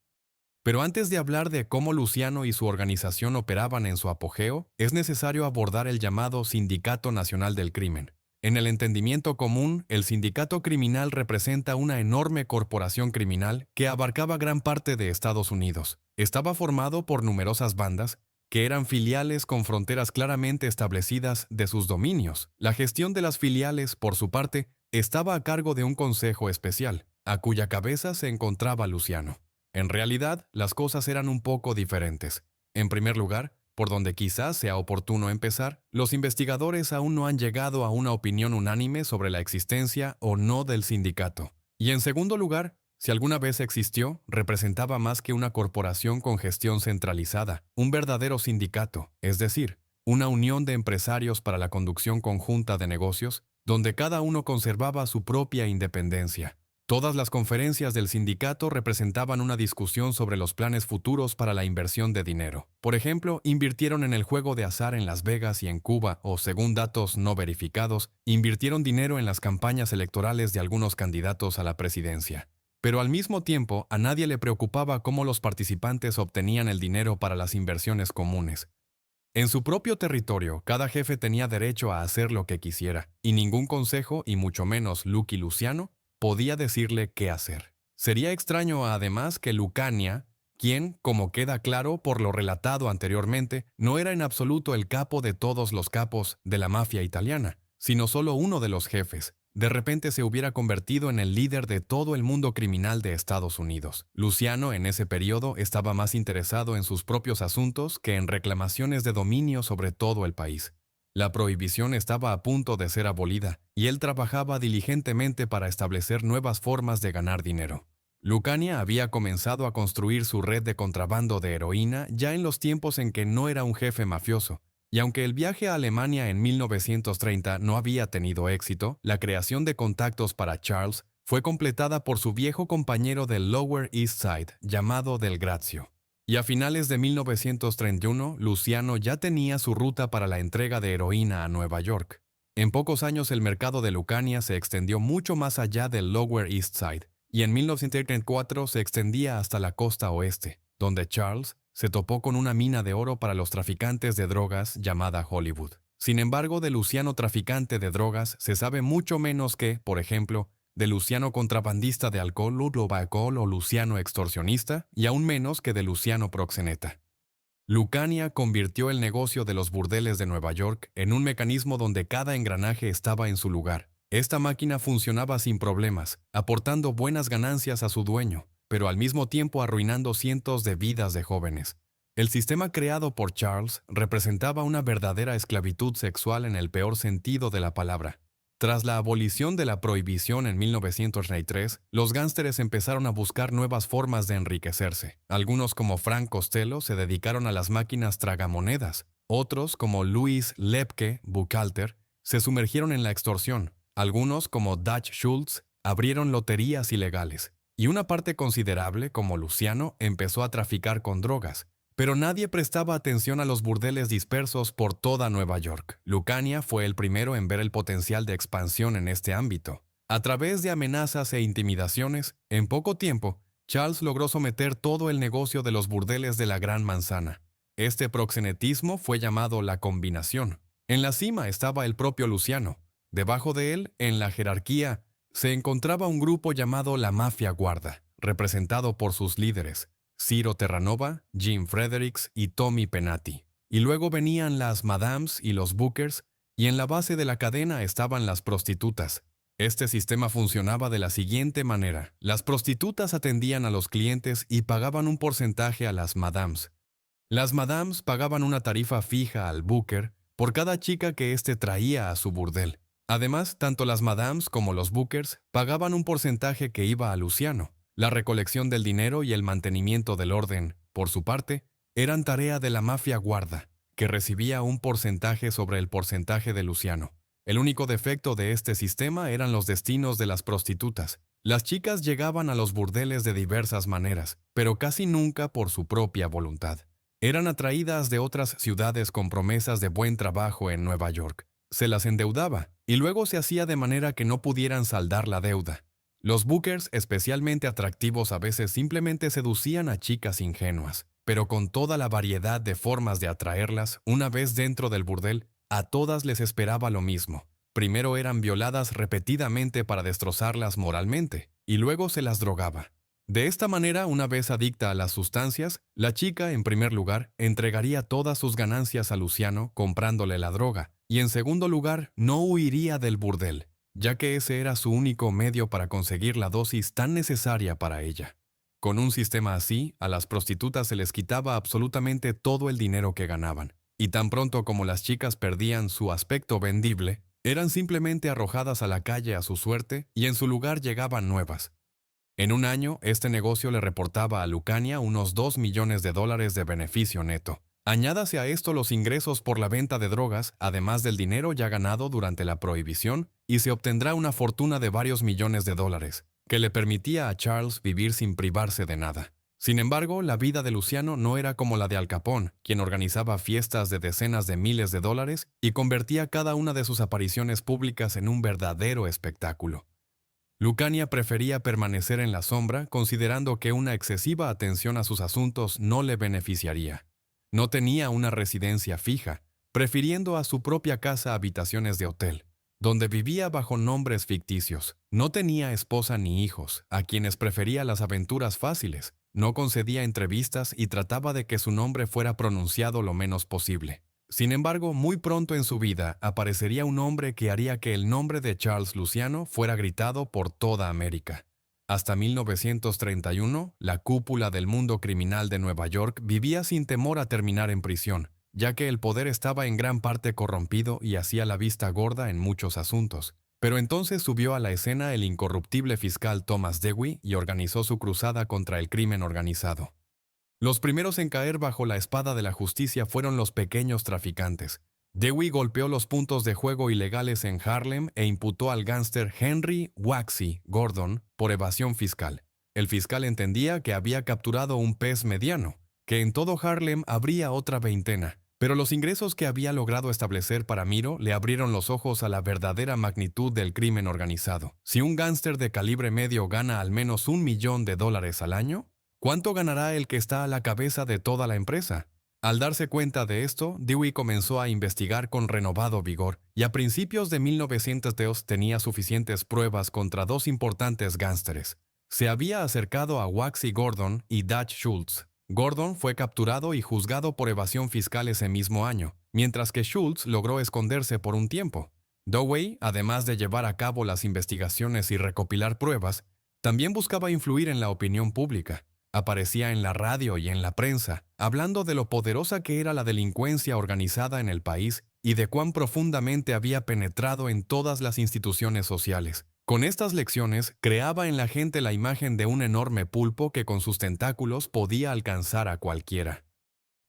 Pero antes de hablar de cómo Luciano y su organización operaban en su apogeo, es necesario abordar el llamado Sindicato Nacional del Crimen. En el entendimiento común, el sindicato criminal representa una enorme corporación criminal que abarcaba gran parte de Estados Unidos. Estaba formado por numerosas bandas, que eran filiales con fronteras claramente establecidas de sus dominios. La gestión de las filiales, por su parte, estaba a cargo de un consejo especial, a cuya cabeza se encontraba Luciano. En realidad, las cosas eran un poco diferentes. En primer lugar, por donde quizás sea oportuno empezar, los investigadores aún no han llegado a una opinión unánime sobre la existencia o no del sindicato. Y en segundo lugar, si alguna vez existió, representaba más que una corporación con gestión centralizada, un verdadero sindicato, es decir, una unión de empresarios para la conducción conjunta de negocios, donde cada uno conservaba su propia independencia. Todas las conferencias del sindicato representaban una discusión sobre los planes futuros para la inversión de dinero. Por ejemplo, invirtieron en el juego de azar en Las Vegas y en Cuba, o según datos no verificados, invirtieron dinero en las campañas electorales de algunos candidatos a la presidencia. Pero al mismo tiempo, a nadie le preocupaba cómo los participantes obtenían el dinero para las inversiones comunes. En su propio territorio, cada jefe tenía derecho a hacer lo que quisiera, y ningún consejo, y mucho menos Lucky Luciano, podía decirle qué hacer. Sería extraño además que Lucania, quien, como queda claro por lo relatado anteriormente, no era en absoluto el capo de todos los capos de la mafia italiana, sino solo uno de los jefes, de repente se hubiera convertido en el líder de todo el mundo criminal de Estados Unidos. Luciano, en ese periodo, estaba más interesado en sus propios asuntos que en reclamaciones de dominio sobre todo el país. La prohibición estaba a punto de ser abolida, y él trabajaba diligentemente para establecer nuevas formas de ganar dinero. Lucania había comenzado a construir su red de contrabando de heroína ya en los tiempos en que no era un jefe mafioso, y aunque el viaje a Alemania en 1930 no había tenido éxito, la creación de contactos para Charles fue completada por su viejo compañero del Lower East Side, llamado Del Grazio. Y a finales de 1931, Luciano ya tenía su ruta para la entrega de heroína a Nueva York. En pocos años el mercado de Lucania se extendió mucho más allá del Lower East Side, y en 1934 se extendía hasta la costa oeste, donde Charles se topó con una mina de oro para los traficantes de drogas llamada Hollywood. Sin embargo, de Luciano traficante de drogas se sabe mucho menos que, por ejemplo, de Luciano contrabandista de alcohol o Luciano extorsionista, y aún menos que de Luciano proxeneta. Lucania convirtió el negocio de los burdeles de Nueva York en un mecanismo donde cada engranaje estaba en su lugar. Esta máquina funcionaba sin problemas, aportando buenas ganancias a su dueño, pero al mismo tiempo arruinando cientos de vidas de jóvenes. El sistema creado por Charles representaba una verdadera esclavitud sexual en el peor sentido de la palabra. Tras la abolición de la prohibición en 1933, los gánsteres empezaron a buscar nuevas formas de enriquecerse. Algunos, como Frank Costello, se dedicaron a las máquinas tragamonedas. Otros, como Louis Lepke Buchalter, se sumergieron en la extorsión. Algunos, como Dutch Schultz, abrieron loterías ilegales. Y una parte considerable, como Luciano, empezó a traficar con drogas. Pero nadie prestaba atención a los burdeles dispersos por toda Nueva York. Lucania fue el primero en ver el potencial de expansión en este ámbito. A través de amenazas e intimidaciones, en poco tiempo, Charles logró someter todo el negocio de los burdeles de la Gran Manzana. Este proxenetismo fue llamado la combinación. En la cima estaba el propio Luciano. Debajo de él, en la jerarquía, se encontraba un grupo llamado la Mafia Guarda, representado por sus líderes, Ciro Terranova, Jim Fredericks y Tommy Penati. Y luego venían las Madams y los Bookers, y en la base de la cadena estaban las prostitutas. Este sistema funcionaba de la siguiente manera. Las prostitutas atendían a los clientes y pagaban un porcentaje a las Madams. Las Madams pagaban una tarifa fija al Booker por cada chica que éste traía a su burdel. Además, tanto las Madams como los Bookers pagaban un porcentaje que iba a Luciano. La recolección del dinero y el mantenimiento del orden, por su parte, eran tarea de la Mafia Guarda, que recibía un porcentaje sobre el porcentaje de Luciano. El único defecto de este sistema eran los destinos de las prostitutas. Las chicas llegaban a los burdeles de diversas maneras, pero casi nunca por su propia voluntad. Eran atraídas de otras ciudades con promesas de buen trabajo en Nueva York. Se las endeudaba, y luego se hacía de manera que no pudieran saldar la deuda. Los bookers, especialmente atractivos, a veces simplemente seducían a chicas ingenuas, pero con toda la variedad de formas de atraerlas, una vez dentro del burdel, a todas les esperaba lo mismo. Primero eran violadas repetidamente para destrozarlas moralmente, y luego se las drogaba. De esta manera, una vez adicta a las sustancias, la chica, en primer lugar, entregaría todas sus ganancias a Luciano comprándole la droga, y en segundo lugar, no huiría del burdel, ya que ese era su único medio para conseguir la dosis tan necesaria para ella. Con un sistema así, a las prostitutas se les quitaba absolutamente todo el dinero que ganaban, y tan pronto como las chicas perdían su aspecto vendible, eran simplemente arrojadas a la calle a su suerte y en su lugar llegaban nuevas. En un año, este negocio le reportaba a Lucania unos $2 millones de beneficio neto. Añádase a esto los ingresos por la venta de drogas, además del dinero ya ganado durante la prohibición, y se obtendrá una fortuna de varios millones de dólares, que le permitía a Charles vivir sin privarse de nada. Sin embargo, la vida de Luciano no era como la de Al Capone, quien organizaba fiestas de decenas de miles de dólares y convertía cada una de sus apariciones públicas en un verdadero espectáculo. Lucania prefería permanecer en la sombra, considerando que una excesiva atención a sus asuntos no le beneficiaría. No tenía una residencia fija, prefiriendo a su propia casa habitaciones de hotel, donde vivía bajo nombres ficticios. No tenía esposa ni hijos, a quienes prefería las aventuras fáciles. No concedía entrevistas y trataba de que su nombre fuera pronunciado lo menos posible. Sin embargo, muy pronto en su vida aparecería un hombre que haría que el nombre de Charles Luciano fuera gritado por toda América. Hasta 1931, la cúpula del mundo criminal de Nueva York vivía sin temor a terminar en prisión, ya que el poder estaba en gran parte corrompido y hacía la vista gorda en muchos asuntos. Pero entonces subió a la escena el incorruptible fiscal Thomas Dewey y organizó su cruzada contra el crimen organizado. Los primeros en caer bajo la espada de la justicia fueron los pequeños traficantes. Dewey golpeó los puntos de juego ilegales en Harlem e imputó al gángster Henry Waxy Gordon por evasión fiscal. El fiscal entendía que había capturado un pez mediano, que en todo Harlem habría otra veintena, pero los ingresos que había logrado establecer para Miro le abrieron los ojos a la verdadera magnitud del crimen organizado. Si un gángster de calibre medio gana al menos $1 millón al año, ¿cuánto ganará el que está a la cabeza de toda la empresa? Al darse cuenta de esto, Dewey comenzó a investigar con renovado vigor y a principios de 1902 tenía suficientes pruebas contra dos importantes gángsteres. Se había acercado a Waxy Gordon y Dutch Schultz. Gordon fue capturado y juzgado por evasión fiscal ese mismo año, mientras que Schultz logró esconderse por un tiempo. Dewey, además de llevar a cabo las investigaciones y recopilar pruebas, también buscaba influir en la opinión pública. Aparecía en la radio y en la prensa, hablando de lo poderosa que era la delincuencia organizada en el país y de cuán profundamente había penetrado en todas las instituciones sociales. Con estas lecciones, creaba en la gente la imagen de un enorme pulpo que con sus tentáculos podía alcanzar a cualquiera.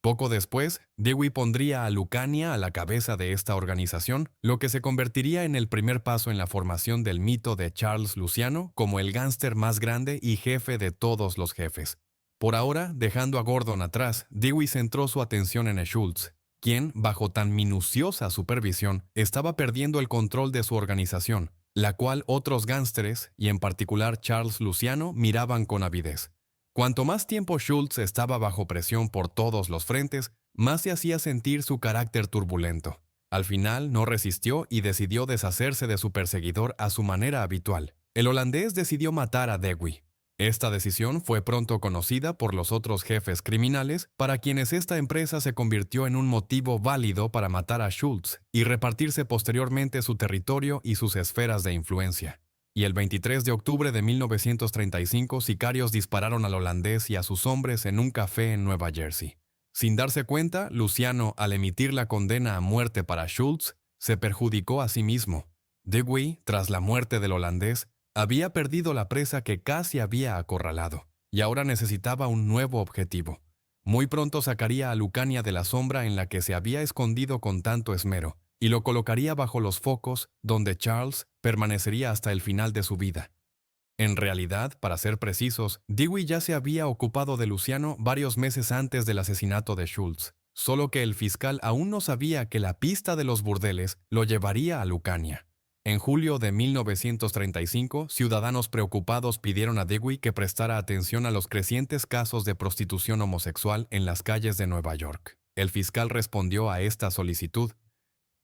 Poco después, Dewey pondría a Lucania a la cabeza de esta organización, lo que se convertiría en el primer paso en la formación del mito de Charles Luciano como el gángster más grande y jefe de todos los jefes. Por ahora, dejando a Gordon atrás, Dewey centró su atención en Schultz, quien, bajo tan minuciosa supervisión, estaba perdiendo el control de su organización, la cual otros gángsteres, y en particular Charles Luciano, miraban con avidez. Cuanto más tiempo Schultz estaba bajo presión por todos los frentes, más se hacía sentir su carácter turbulento. Al final no resistió y decidió deshacerse de su perseguidor a su manera habitual. El holandés decidió matar a Dewey. Esta decisión fue pronto conocida por los otros jefes criminales, para quienes esta empresa se convirtió en un motivo válido para matar a Schultz y repartirse posteriormente su territorio y sus esferas de influencia. Y el 23 de octubre de 1935, sicarios dispararon al holandés y a sus hombres en un café en Nueva Jersey. Sin darse cuenta, Luciano, al emitir la condena a muerte para Schultz, se perjudicó a sí mismo. Dewey, tras la muerte del holandés, había perdido la presa que casi había acorralado, y ahora necesitaba un nuevo objetivo. Muy pronto sacaría a Lucania de la sombra en la que se había escondido con tanto esmero, y lo colocaría bajo los focos, donde Charles permanecería hasta el final de su vida. En realidad, para ser precisos, Dewey ya se había ocupado de Luciano varios meses antes del asesinato de Schultz, solo que el fiscal aún no sabía que la pista de los burdeles lo llevaría a Lucania. En julio de 1935, ciudadanos preocupados pidieron a Dewey que prestara atención a los crecientes casos de prostitución homosexual en las calles de Nueva York. El fiscal respondió a esta solicitud,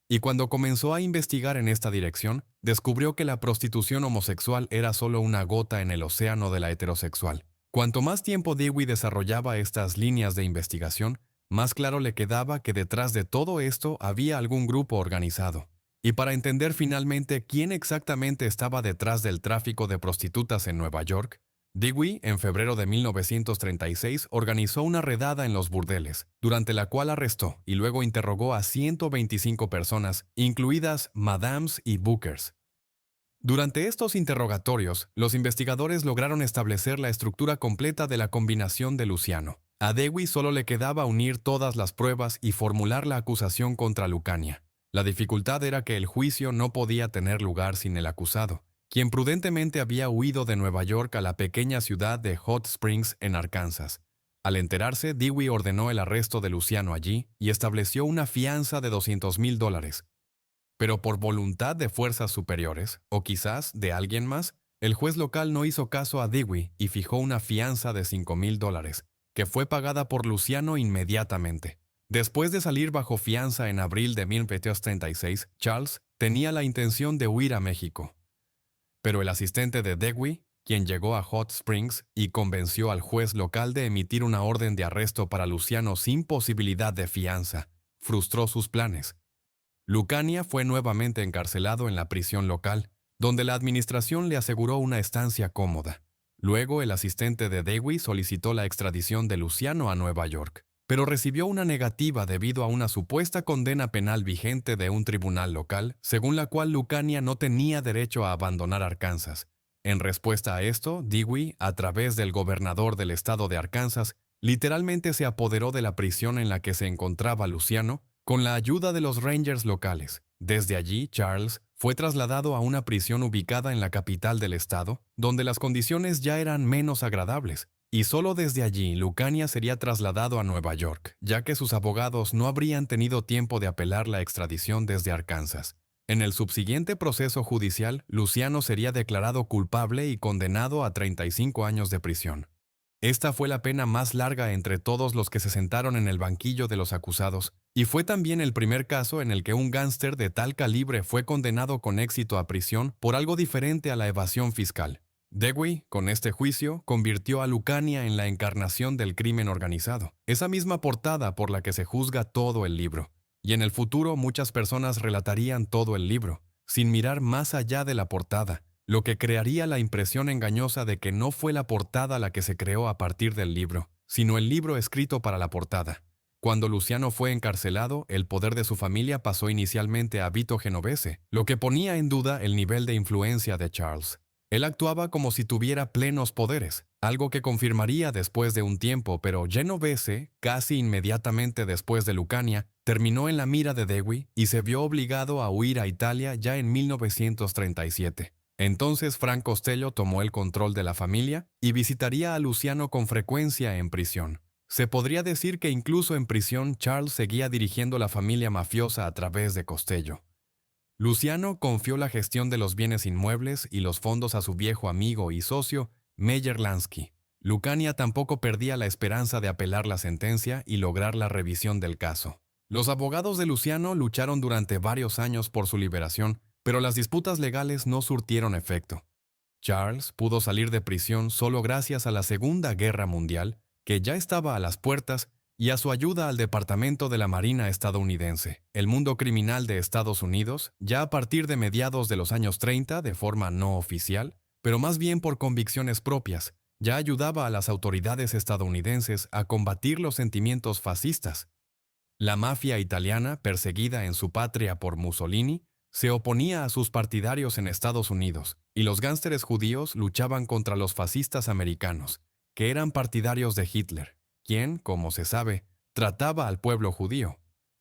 y cuando comenzó a investigar en esta dirección, descubrió que la prostitución homosexual era solo una gota en el océano de la heterosexual. Cuanto más tiempo Dewey desarrollaba estas líneas de investigación, más claro le quedaba que detrás de todo esto había algún grupo organizado. Y para entender finalmente quién exactamente estaba detrás del tráfico de prostitutas en Nueva York, Dewey, en febrero de 1936, organizó una redada en los burdeles, durante la cual arrestó y luego interrogó a 125 personas, incluidas madames y bookers. Durante estos interrogatorios, los investigadores lograron establecer la estructura completa de la combinación de Luciano. A Dewey solo le quedaba unir todas las pruebas y formular la acusación contra Lucania. La dificultad era que el juicio no podía tener lugar sin el acusado, quien prudentemente había huido de Nueva York a la pequeña ciudad de Hot Springs, en Arkansas. Al enterarse, Dewey ordenó el arresto de Luciano allí y estableció una fianza de $200,000. Pero por voluntad de fuerzas superiores, o quizás de alguien más, el juez local no hizo caso a Dewey y fijó una fianza de $5,000, que fue pagada por Luciano inmediatamente. Después de salir bajo fianza en abril de 1936, Charles tenía la intención de huir a México. Pero el asistente de Dewey, quien llegó a Hot Springs y convenció al juez local de emitir una orden de arresto para Luciano sin posibilidad de fianza, frustró sus planes. Lucania fue nuevamente encarcelado en la prisión local, donde la administración le aseguró una estancia cómoda. Luego, el asistente de Dewey solicitó la extradición de Luciano a Nueva York, pero recibió una negativa debido a una supuesta condena penal vigente de un tribunal local, según la cual Lucania no tenía derecho a abandonar Arkansas. En respuesta a esto, Dewey, a través del gobernador del estado de Arkansas, literalmente se apoderó de la prisión en la que se encontraba Luciano, con la ayuda de los Rangers locales. Desde allí, Charles fue trasladado a una prisión ubicada en la capital del estado, donde las condiciones ya eran menos agradables, y solo desde allí Lucania sería trasladado a Nueva York, ya que sus abogados no habrían tenido tiempo de apelar la extradición desde Arkansas. En el subsiguiente proceso judicial, Luciano sería declarado culpable y condenado a 35 años de prisión. Esta fue la pena más larga entre todos los que se sentaron en el banquillo de los acusados, y fue también el primer caso en el que un gángster de tal calibre fue condenado con éxito a prisión por algo diferente a la evasión fiscal. Dewey, con este juicio, convirtió a Lucania en la encarnación del crimen organizado, esa misma portada por la que se juzga todo el libro. Y en el futuro muchas personas relatarían todo el libro, sin mirar más allá de la portada, lo que crearía la impresión engañosa de que no fue la portada la que se creó a partir del libro, sino el libro escrito para la portada. Cuando Luciano fue encarcelado, el poder de su familia pasó inicialmente a Vito Genovese, lo que ponía en duda el nivel de influencia de Charles. Él actuaba como si tuviera plenos poderes, algo que confirmaría después de un tiempo, pero Genovese, casi inmediatamente después de Lucania, terminó en la mira de Dewey y se vio obligado a huir a Italia ya en 1937. Entonces Frank Costello tomó el control de la familia y visitaría a Luciano con frecuencia en prisión. Se podría decir que incluso en prisión Charles seguía dirigiendo la familia mafiosa a través de Costello. Luciano confió la gestión de los bienes inmuebles y los fondos a su viejo amigo y socio, Meyer Lansky. Lucania tampoco perdía la esperanza de apelar la sentencia y lograr la revisión del caso. Los abogados de Luciano lucharon durante varios años por su liberación, pero las disputas legales no surtieron efecto. Charles pudo salir de prisión solo gracias a la Segunda Guerra Mundial, que ya estaba a las puertas, y a su ayuda al Departamento de la Marina estadounidense. El mundo criminal de Estados Unidos, ya a partir de mediados de los años 30 de forma no oficial, pero más bien por convicciones propias, ya ayudaba a las autoridades estadounidenses a combatir los sentimientos fascistas. La mafia italiana, perseguida en su patria por Mussolini, se oponía a sus partidarios en Estados Unidos, y los gánsteres judíos luchaban contra los fascistas americanos, que eran partidarios de Hitler, quien, como se sabe, trataba al pueblo judío.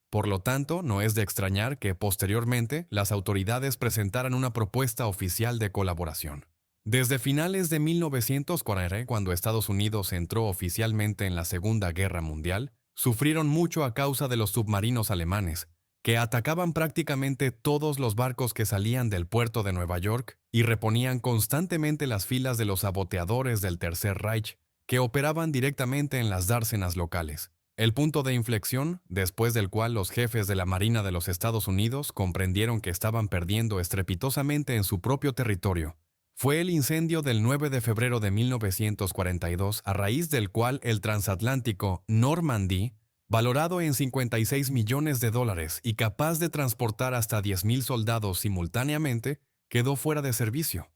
Por lo tanto, no es de extrañar que posteriormente las autoridades presentaran una propuesta oficial de colaboración. Desde finales de 1940, cuando Estados Unidos entró oficialmente en la Segunda Guerra Mundial, sufrieron mucho a causa de los submarinos alemanes, que atacaban prácticamente todos los barcos que salían del puerto de Nueva York y reponían constantemente las filas de los saboteadores del Tercer Reich, que operaban directamente en las dársenas locales. El punto de inflexión, después del cual los jefes de la Marina de los Estados Unidos comprendieron que estaban perdiendo estrepitosamente en su propio territorio, fue el incendio del 9 de febrero de 1942, a raíz del cual el transatlántico Normandy, valorado en $56 millones y capaz de transportar hasta 10,000 soldados simultáneamente, quedó fuera de servicio.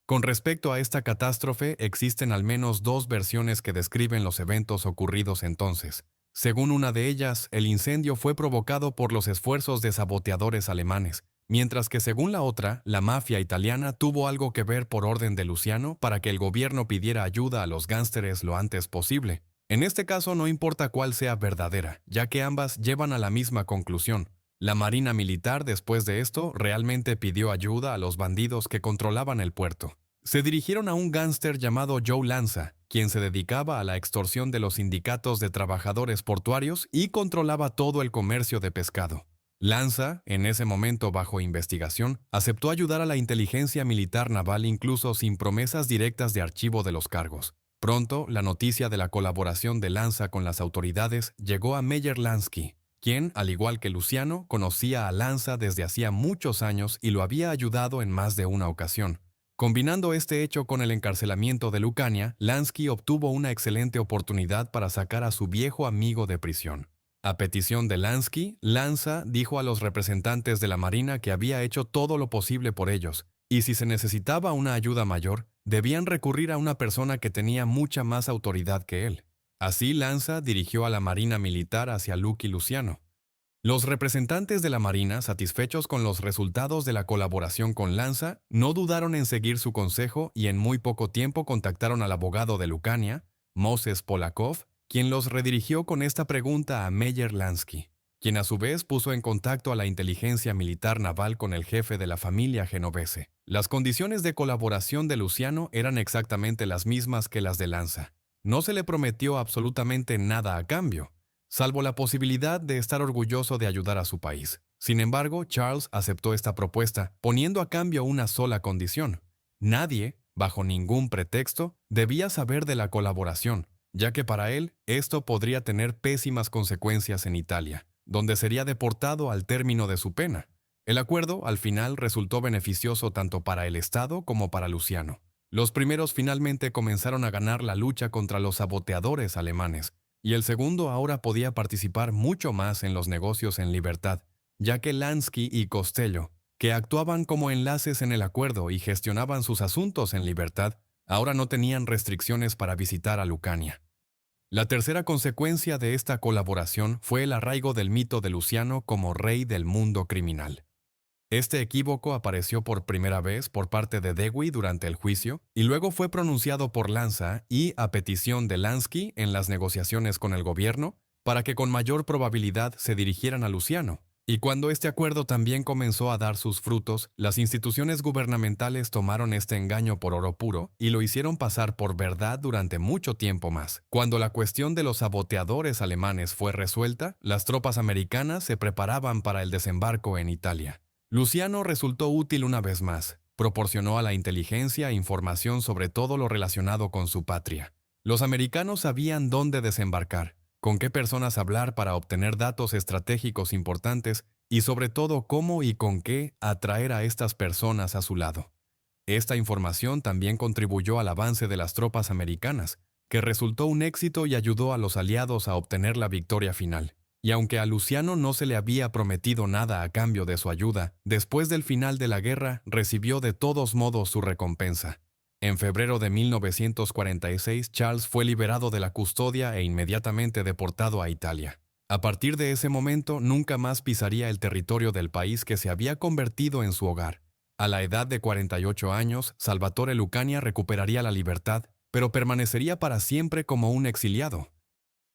Con respecto a esta catástrofe, existen al menos dos versiones que describen los eventos ocurridos entonces. Según una de ellas, el incendio fue provocado por los esfuerzos de saboteadores alemanes, mientras que según la otra, la mafia italiana tuvo algo que ver por orden de Luciano para que el gobierno pidiera ayuda a los gánsteres lo antes posible. En este caso no importa cuál sea verdadera, ya que ambas llevan a la misma conclusión. La Marina Militar, después de esto, realmente pidió ayuda a los bandidos que controlaban el puerto. Se dirigieron a un gánster llamado Joe Lanza, quien se dedicaba a la extorsión de los sindicatos de trabajadores portuarios y controlaba todo el comercio de pescado. Lanza, en ese momento bajo investigación, aceptó ayudar a la inteligencia militar naval incluso sin promesas directas de archivo de los cargos. Pronto, la noticia de la colaboración de Lanza con las autoridades llegó a Meyer Lansky, quien, al igual que Luciano, conocía a Lanza desde hacía muchos años y lo había ayudado en más de una ocasión. Combinando este hecho con el encarcelamiento de Lucania, Lansky obtuvo una excelente oportunidad para sacar a su viejo amigo de prisión. A petición de Lansky, Lanza dijo a los representantes de la Marina que había hecho todo lo posible por ellos, y si se necesitaba una ayuda mayor, debían recurrir a una persona que tenía mucha más autoridad que él. Así Lanza dirigió a la Marina Militar hacia Lucky Luciano. Los representantes de la Marina, satisfechos con los resultados de la colaboración con Lanza, no dudaron en seguir su consejo y en muy poco tiempo contactaron al abogado de Lucania, Moses Polakov, quien los redirigió con esta pregunta a Meyer Lansky, quien a su vez puso en contacto a la inteligencia militar naval con el jefe de la familia genovese. Las condiciones de colaboración de Luciano eran exactamente las mismas que las de Lanza. No se le prometió absolutamente nada a cambio, salvo la posibilidad de estar orgulloso de ayudar a su país. Sin embargo, Charles aceptó esta propuesta, poniendo a cambio una sola condición. Nadie, bajo ningún pretexto, debía saber de la colaboración, ya que para él esto podría tener pésimas consecuencias en Italia, donde sería deportado al término de su pena. El acuerdo, al final, resultó beneficioso tanto para el Estado como para Luciano. Los primeros finalmente comenzaron a ganar la lucha contra los saboteadores alemanes, y el segundo ahora podía participar mucho más en los negocios en libertad, ya que Lansky y Costello, que actuaban como enlaces en el acuerdo y gestionaban sus asuntos en libertad, ahora no tenían restricciones para visitar a Lucania. La tercera consecuencia de esta colaboración fue el arraigo del mito de Luciano como rey del mundo criminal. Este equívoco apareció por primera vez por parte de Dewey durante el juicio y luego fue pronunciado por Lanza y a petición de Lansky en las negociaciones con el gobierno para que con mayor probabilidad se dirigieran a Luciano. Y cuando este acuerdo también comenzó a dar sus frutos, las instituciones gubernamentales tomaron este engaño por oro puro y lo hicieron pasar por verdad durante mucho tiempo más. Cuando la cuestión de los saboteadores alemanes fue resuelta, las tropas americanas se preparaban para el desembarco en Italia. Luciano resultó útil una vez más. Proporcionó a la inteligencia información sobre todo lo relacionado con su patria. Los americanos sabían dónde desembarcar, con qué personas hablar para obtener datos estratégicos importantes y sobre todo cómo y con qué atraer a estas personas a su lado. Esta información también contribuyó al avance de las tropas americanas, que resultó un éxito y ayudó a los aliados a obtener la victoria final. Y aunque a Luciano no se le había prometido nada a cambio de su ayuda, después del final de la guerra recibió de todos modos su recompensa. En febrero de 1946, Charles fue liberado de la custodia e inmediatamente deportado a Italia. A partir de ese momento, nunca más pisaría el territorio del país que se había convertido en su hogar. A la edad de 48 años, Salvatore Lucania recuperaría la libertad, pero permanecería para siempre como un exiliado.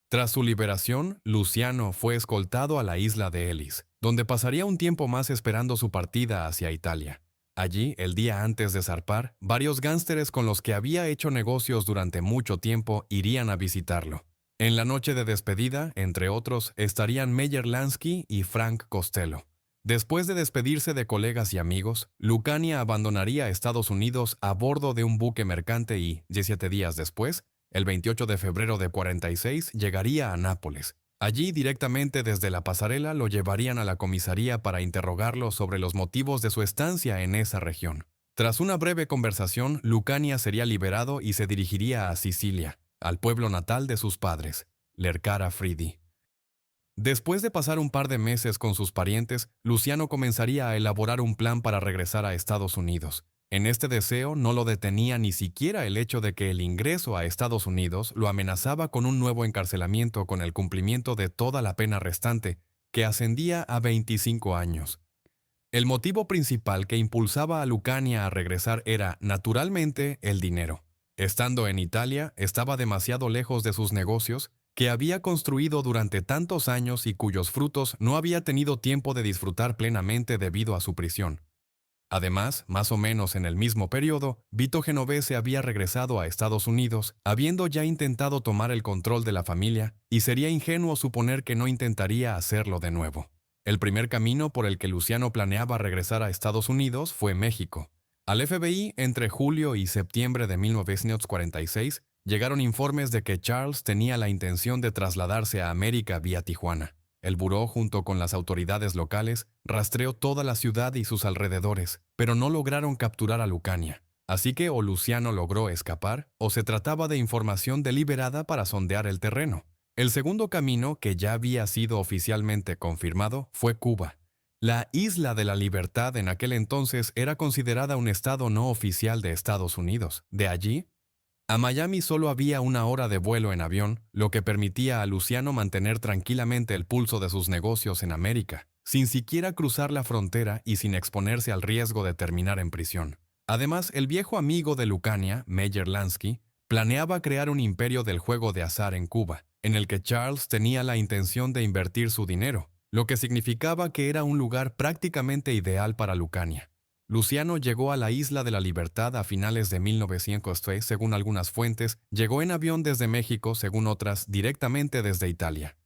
Tras su liberación, Luciano fue escoltado a la isla de Ellis, donde pasaría un tiempo más esperando su partida hacia Italia. Allí, el día antes de zarpar, varios gánsteres con los que había hecho negocios durante mucho tiempo irían a visitarlo. En la noche de despedida, entre otros, estarían Meyer Lansky y Frank Costello. Después de despedirse de colegas y amigos, Lucania abandonaría Estados Unidos a bordo de un buque mercante y, 17 días después, el 28 de febrero de 46, llegaría a Nápoles. Allí, directamente desde la pasarela, lo llevarían a la comisaría para interrogarlo sobre los motivos de su estancia en esa región. Tras una breve conversación, Lucania sería liberado y se dirigiría a Sicilia, al pueblo natal de sus padres, Lercara Fridi. Después de pasar un par de meses con sus parientes, Luciano comenzaría a elaborar un plan para regresar a Estados Unidos. En este deseo no lo detenía ni siquiera el hecho de que el ingreso a Estados Unidos lo amenazaba con un nuevo encarcelamiento con el cumplimiento de toda la pena restante, que ascendía a 25 años. El motivo principal que impulsaba a Lucania a regresar era, naturalmente, el dinero. Estando en Italia, estaba demasiado lejos de sus negocios, que había construido durante tantos años y cuyos frutos no había tenido tiempo de disfrutar plenamente debido a su prisión. Además, más o menos en el mismo periodo, Vito Genovese había regresado a Estados Unidos, habiendo ya intentado tomar el control de la familia, y sería ingenuo suponer que no intentaría hacerlo de nuevo. El primer camino por el que Luciano planeaba regresar a Estados Unidos fue México. Al FBI, entre julio y septiembre de 1946, llegaron informes de que Charles tenía la intención de trasladarse a América vía Tijuana. El buró, junto con las autoridades locales, rastreó toda la ciudad y sus alrededores, pero no lograron capturar a Lucania. Así que o Luciano logró escapar, o se trataba de información deliberada para sondear el terreno. El segundo camino, que ya había sido oficialmente confirmado, fue Cuba. La Isla de la Libertad en aquel entonces era considerada un estado no oficial de Estados Unidos. De allí, a Miami solo había una hora de vuelo en avión, lo que permitía a Luciano mantener tranquilamente el pulso de sus negocios en América, sin siquiera cruzar la frontera y sin exponerse al riesgo de terminar en prisión. Además, el viejo amigo de Lucania, Meyer Lansky, planeaba crear un imperio del juego de azar en Cuba, en el que Charles tenía la intención de invertir su dinero, lo que significaba que era un lugar prácticamente ideal para Lucania. Luciano llegó a la Isla de la Libertad a finales de 1903, según algunas fuentes, llegó en avión desde México, según otras, directamente desde Italia.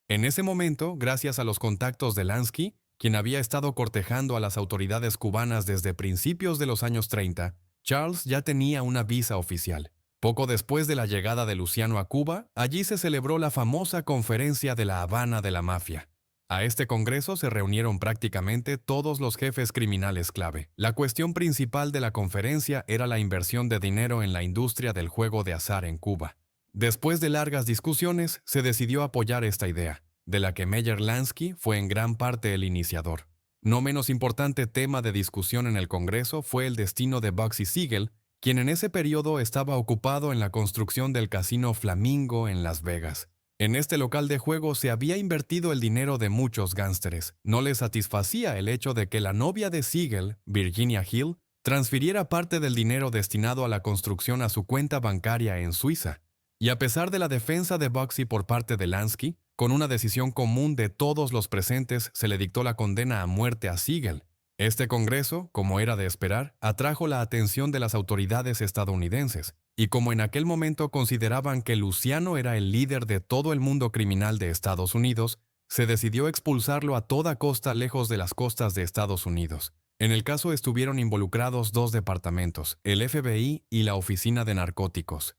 En ese momento, gracias a los contactos de Lansky, quien había estado cortejando a las autoridades cubanas desde principios de los años 30, Charles ya tenía una visa oficial. Poco después de la llegada de Luciano a Cuba, allí se celebró la famosa Conferencia de La Habana de la Mafia. A este congreso se reunieron prácticamente todos los jefes criminales clave. La cuestión principal de la conferencia era la inversión de dinero en la industria del juego de azar en Cuba. Después de largas discusiones, se decidió apoyar esta idea, de la que Meyer Lansky fue en gran parte el iniciador. No menos importante tema de discusión en el Congreso fue el destino de Bugsy Siegel, quien en ese periodo estaba ocupado en la construcción del casino Flamingo en Las Vegas. En este local de juego se había invertido el dinero de muchos gánsteres. No les satisfacía el hecho de que la novia de Siegel, Virginia Hill, transfiriera parte del dinero destinado a la construcción a su cuenta bancaria en Suiza. Y a pesar de la defensa de Bugsy por parte de Lansky, con una decisión común de todos los presentes se le dictó la condena a muerte a Siegel. Este congreso, como era de esperar, atrajo la atención de las autoridades estadounidenses, y como en aquel momento consideraban que Luciano era el líder de todo el mundo criminal de Estados Unidos, se decidió expulsarlo a toda costa lejos de las costas de Estados Unidos. En el caso estuvieron involucrados dos departamentos, el FBI y la Oficina de Narcóticos.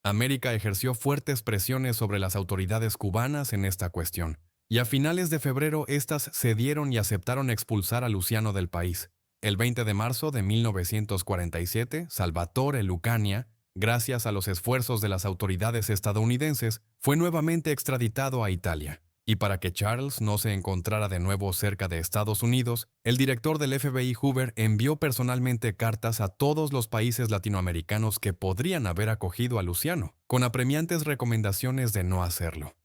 América ejerció fuertes presiones sobre las autoridades cubanas en esta cuestión, y a finales de febrero éstas cedieron y aceptaron expulsar a Luciano del país. El 20 de marzo de 1947, Salvatore Lucania, gracias a los esfuerzos de las autoridades estadounidenses, fue nuevamente extraditado a Italia. Y para que Charles no se encontrara de nuevo cerca de Estados Unidos, el director del FBI Hoover envió personalmente cartas a todos los países latinoamericanos que podrían haber acogido a Luciano, con apremiantes recomendaciones de no hacerlo.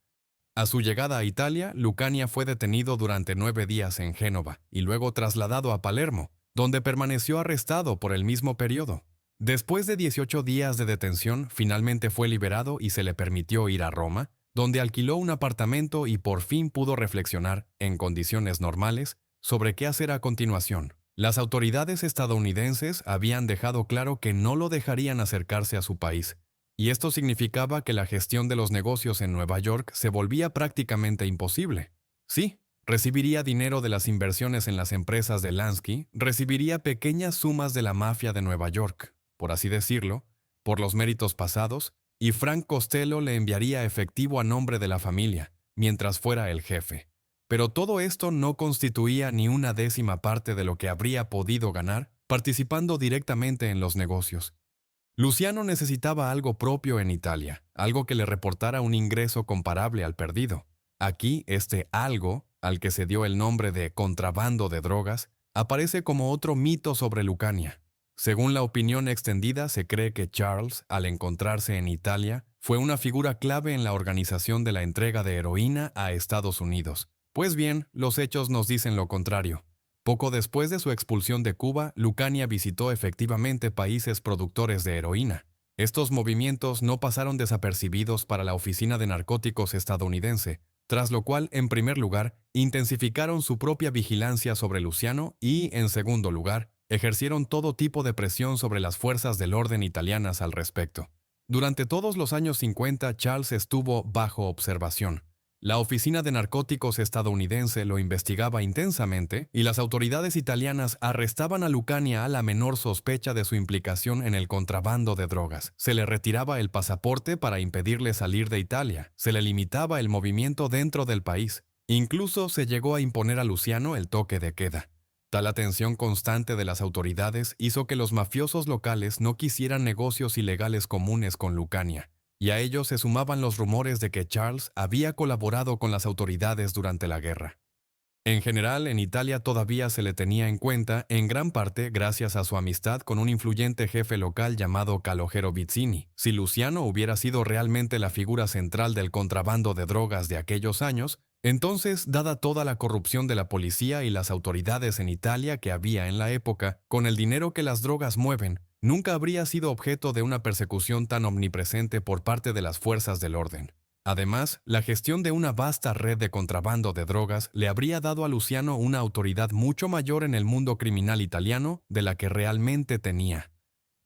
A su llegada a Italia, Lucania fue detenido durante 9 días en Génova y luego trasladado a Palermo, donde permaneció arrestado por el mismo periodo. Después de 18 días de detención, finalmente fue liberado y se le permitió ir a Roma, donde alquiló un apartamento y por fin pudo reflexionar, en condiciones normales, sobre qué hacer a continuación. Las autoridades estadounidenses habían dejado claro que no lo dejarían acercarse a su país, y esto significaba que la gestión de los negocios en Nueva York se volvía prácticamente imposible. Sí, recibiría dinero de las inversiones en las empresas de Lansky, recibiría pequeñas sumas de la mafia de Nueva York, por así decirlo, por los méritos pasados, y Frank Costello le enviaría efectivo a nombre de la familia, mientras fuera el jefe. Pero todo esto no constituía ni una décima parte de lo que habría podido ganar participando directamente en los negocios. Luciano necesitaba algo propio en Italia, algo que le reportara un ingreso comparable al perdido. Aquí, este algo, al que se dio el nombre de contrabando de drogas, aparece como otro mito sobre Lucania. Según la opinión extendida, se cree que Charles, al encontrarse en Italia, fue una figura clave en la organización de la entrega de heroína a Estados Unidos. Pues bien, los hechos nos dicen lo contrario. Poco después de su expulsión de Cuba, Lucania visitó efectivamente países productores de heroína. Estos movimientos no pasaron desapercibidos para la Oficina de Narcóticos estadounidense, tras lo cual, en primer lugar, intensificaron su propia vigilancia sobre Luciano y, en segundo lugar, ejercieron todo tipo de presión sobre las fuerzas del orden italianas al respecto. Durante todos los años 50, Charles estuvo bajo observación. La Oficina de Narcóticos estadounidense lo investigaba intensamente y las autoridades italianas arrestaban a Lucania a la menor sospecha de su implicación en el contrabando de drogas. Se le retiraba el pasaporte para impedirle salir de Italia, se le limitaba el movimiento dentro del país. Incluso se llegó a imponer a Luciano el toque de queda. Tal atención constante de las autoridades hizo que los mafiosos locales no quisieran negocios ilegales comunes con Lucania. Y a ello se sumaban los rumores de que Charles había colaborado con las autoridades durante la guerra. En general, en Italia todavía se le tenía en cuenta, en gran parte gracias a su amistad con un influyente jefe local llamado Calogero Vizzini. Si Luciano hubiera sido realmente la figura central del contrabando de drogas de aquellos años, entonces, dada toda la corrupción de la policía y las autoridades en Italia que había en la época, con el dinero que las drogas mueven, nunca habría sido objeto de una persecución tan omnipresente por parte de las fuerzas del orden. Además, la gestión de una vasta red de contrabando de drogas le habría dado a Luciano una autoridad mucho mayor en el mundo criminal italiano de la que realmente tenía.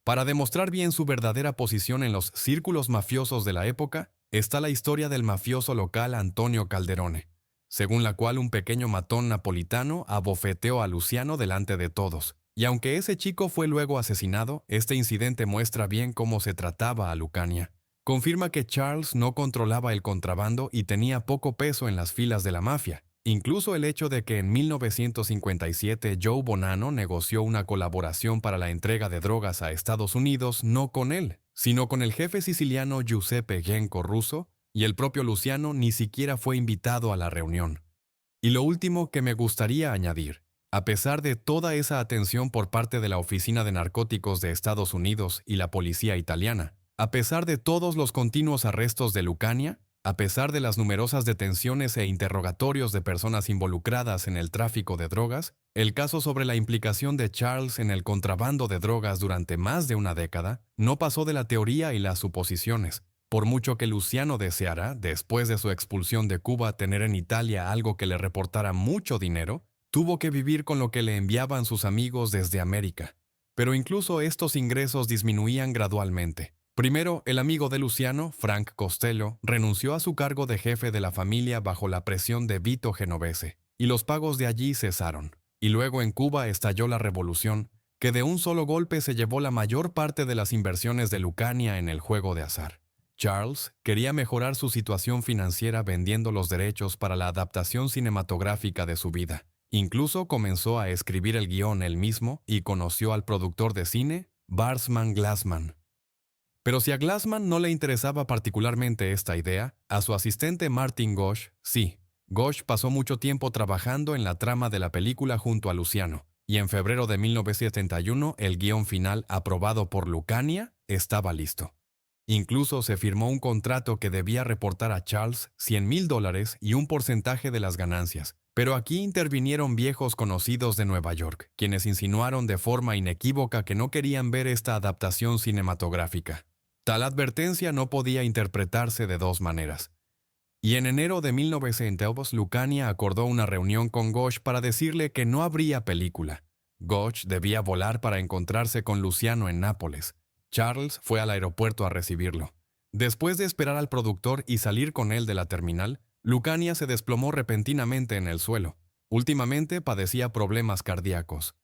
Para demostrar bien su verdadera posición en los círculos mafiosos de la época, está la historia del mafioso local Antonio Calderone, según la cual un pequeño matón napolitano abofeteó a Luciano delante de todos. Y aunque ese chico fue luego asesinado, este incidente muestra bien cómo se trataba a Lucania. Confirma que Charles no controlaba el contrabando y tenía poco peso en las filas de la mafia. Incluso el hecho de que en 1957 Joe Bonanno negoció una colaboración para la entrega de drogas a Estados Unidos no con él, sino con el jefe siciliano Giuseppe Genco Russo, y el propio Luciano ni siquiera fue invitado a la reunión. Y lo último que me gustaría añadir, a pesar de toda esa atención por parte de la Oficina de Narcóticos de Estados Unidos y la policía italiana, a pesar de todos los continuos arrestos de Lucania, a pesar de las numerosas detenciones e interrogatorios de personas involucradas en el tráfico de drogas, el caso sobre la implicación de Charles en el contrabando de drogas durante más de una década no pasó de la teoría y las suposiciones. Por mucho que Luciano deseara, después de su expulsión de Cuba, tener en Italia algo que le reportara mucho dinero, tuvo que vivir con lo que le enviaban sus amigos desde América. Pero incluso estos ingresos disminuían gradualmente. Primero, el amigo de Luciano, Frank Costello, renunció a su cargo de jefe de la familia bajo la presión de Vito Genovese, y los pagos de allí cesaron. Y luego en Cuba estalló la revolución, que de un solo golpe se llevó la mayor parte de las inversiones de Lucania en el juego de azar. Charles quería mejorar su situación financiera vendiendo los derechos para la adaptación cinematográfica de su vida. Incluso comenzó a escribir el guión él mismo y conoció al productor de cine, Barsman Glassman. Pero si a Glassman no le interesaba particularmente esta idea, a su asistente Martin Gosch, sí. Gosch pasó mucho tiempo trabajando en la trama de la película junto a Luciano, y en febrero de 1971 el guión final, aprobado por Lucania, estaba listo. Incluso se firmó un contrato que debía reportar a Charles $100,000 y un porcentaje de las ganancias. Pero aquí intervinieron viejos conocidos de Nueva York, quienes insinuaron de forma inequívoca que no querían ver esta adaptación cinematográfica. Tal advertencia no podía interpretarse de dos maneras. Y en enero de 1900, Lucania acordó una reunión con Gosch para decirle que no habría película. Gosch debía volar para encontrarse con Luciano en Nápoles. Charles fue al aeropuerto a recibirlo. Después de esperar al productor y salir con él de la terminal, Lucania se desplomó repentinamente en el suelo. Últimamente padecía problemas cardíacos.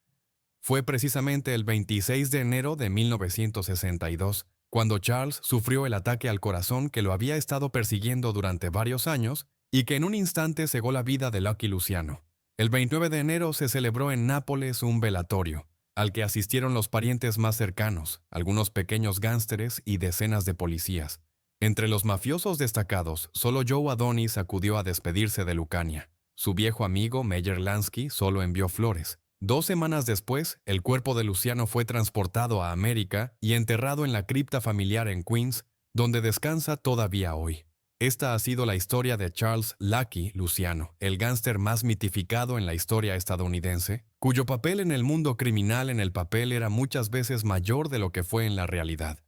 Fue precisamente el 26 de enero de 1962 cuando Charles sufrió el ataque al corazón que lo había estado persiguiendo durante varios años y que en un instante cegó la vida de Lucky Luciano. El 29 de enero se celebró en Nápoles un velatorio, al que asistieron los parientes más cercanos, algunos pequeños gánsteres y decenas de policías. Entre los mafiosos destacados, solo Joe Adonis acudió a despedirse de Lucania. Su viejo amigo, Meyer Lansky, solo envió flores. 2 semanas después, el cuerpo de Luciano fue transportado a América y enterrado en la cripta familiar en Queens, donde descansa todavía hoy. Esta ha sido la historia de Charles Lucky Luciano, el gángster más mitificado en la historia estadounidense, cuyo papel en el mundo criminal en el papel era muchas veces mayor de lo que fue en la realidad.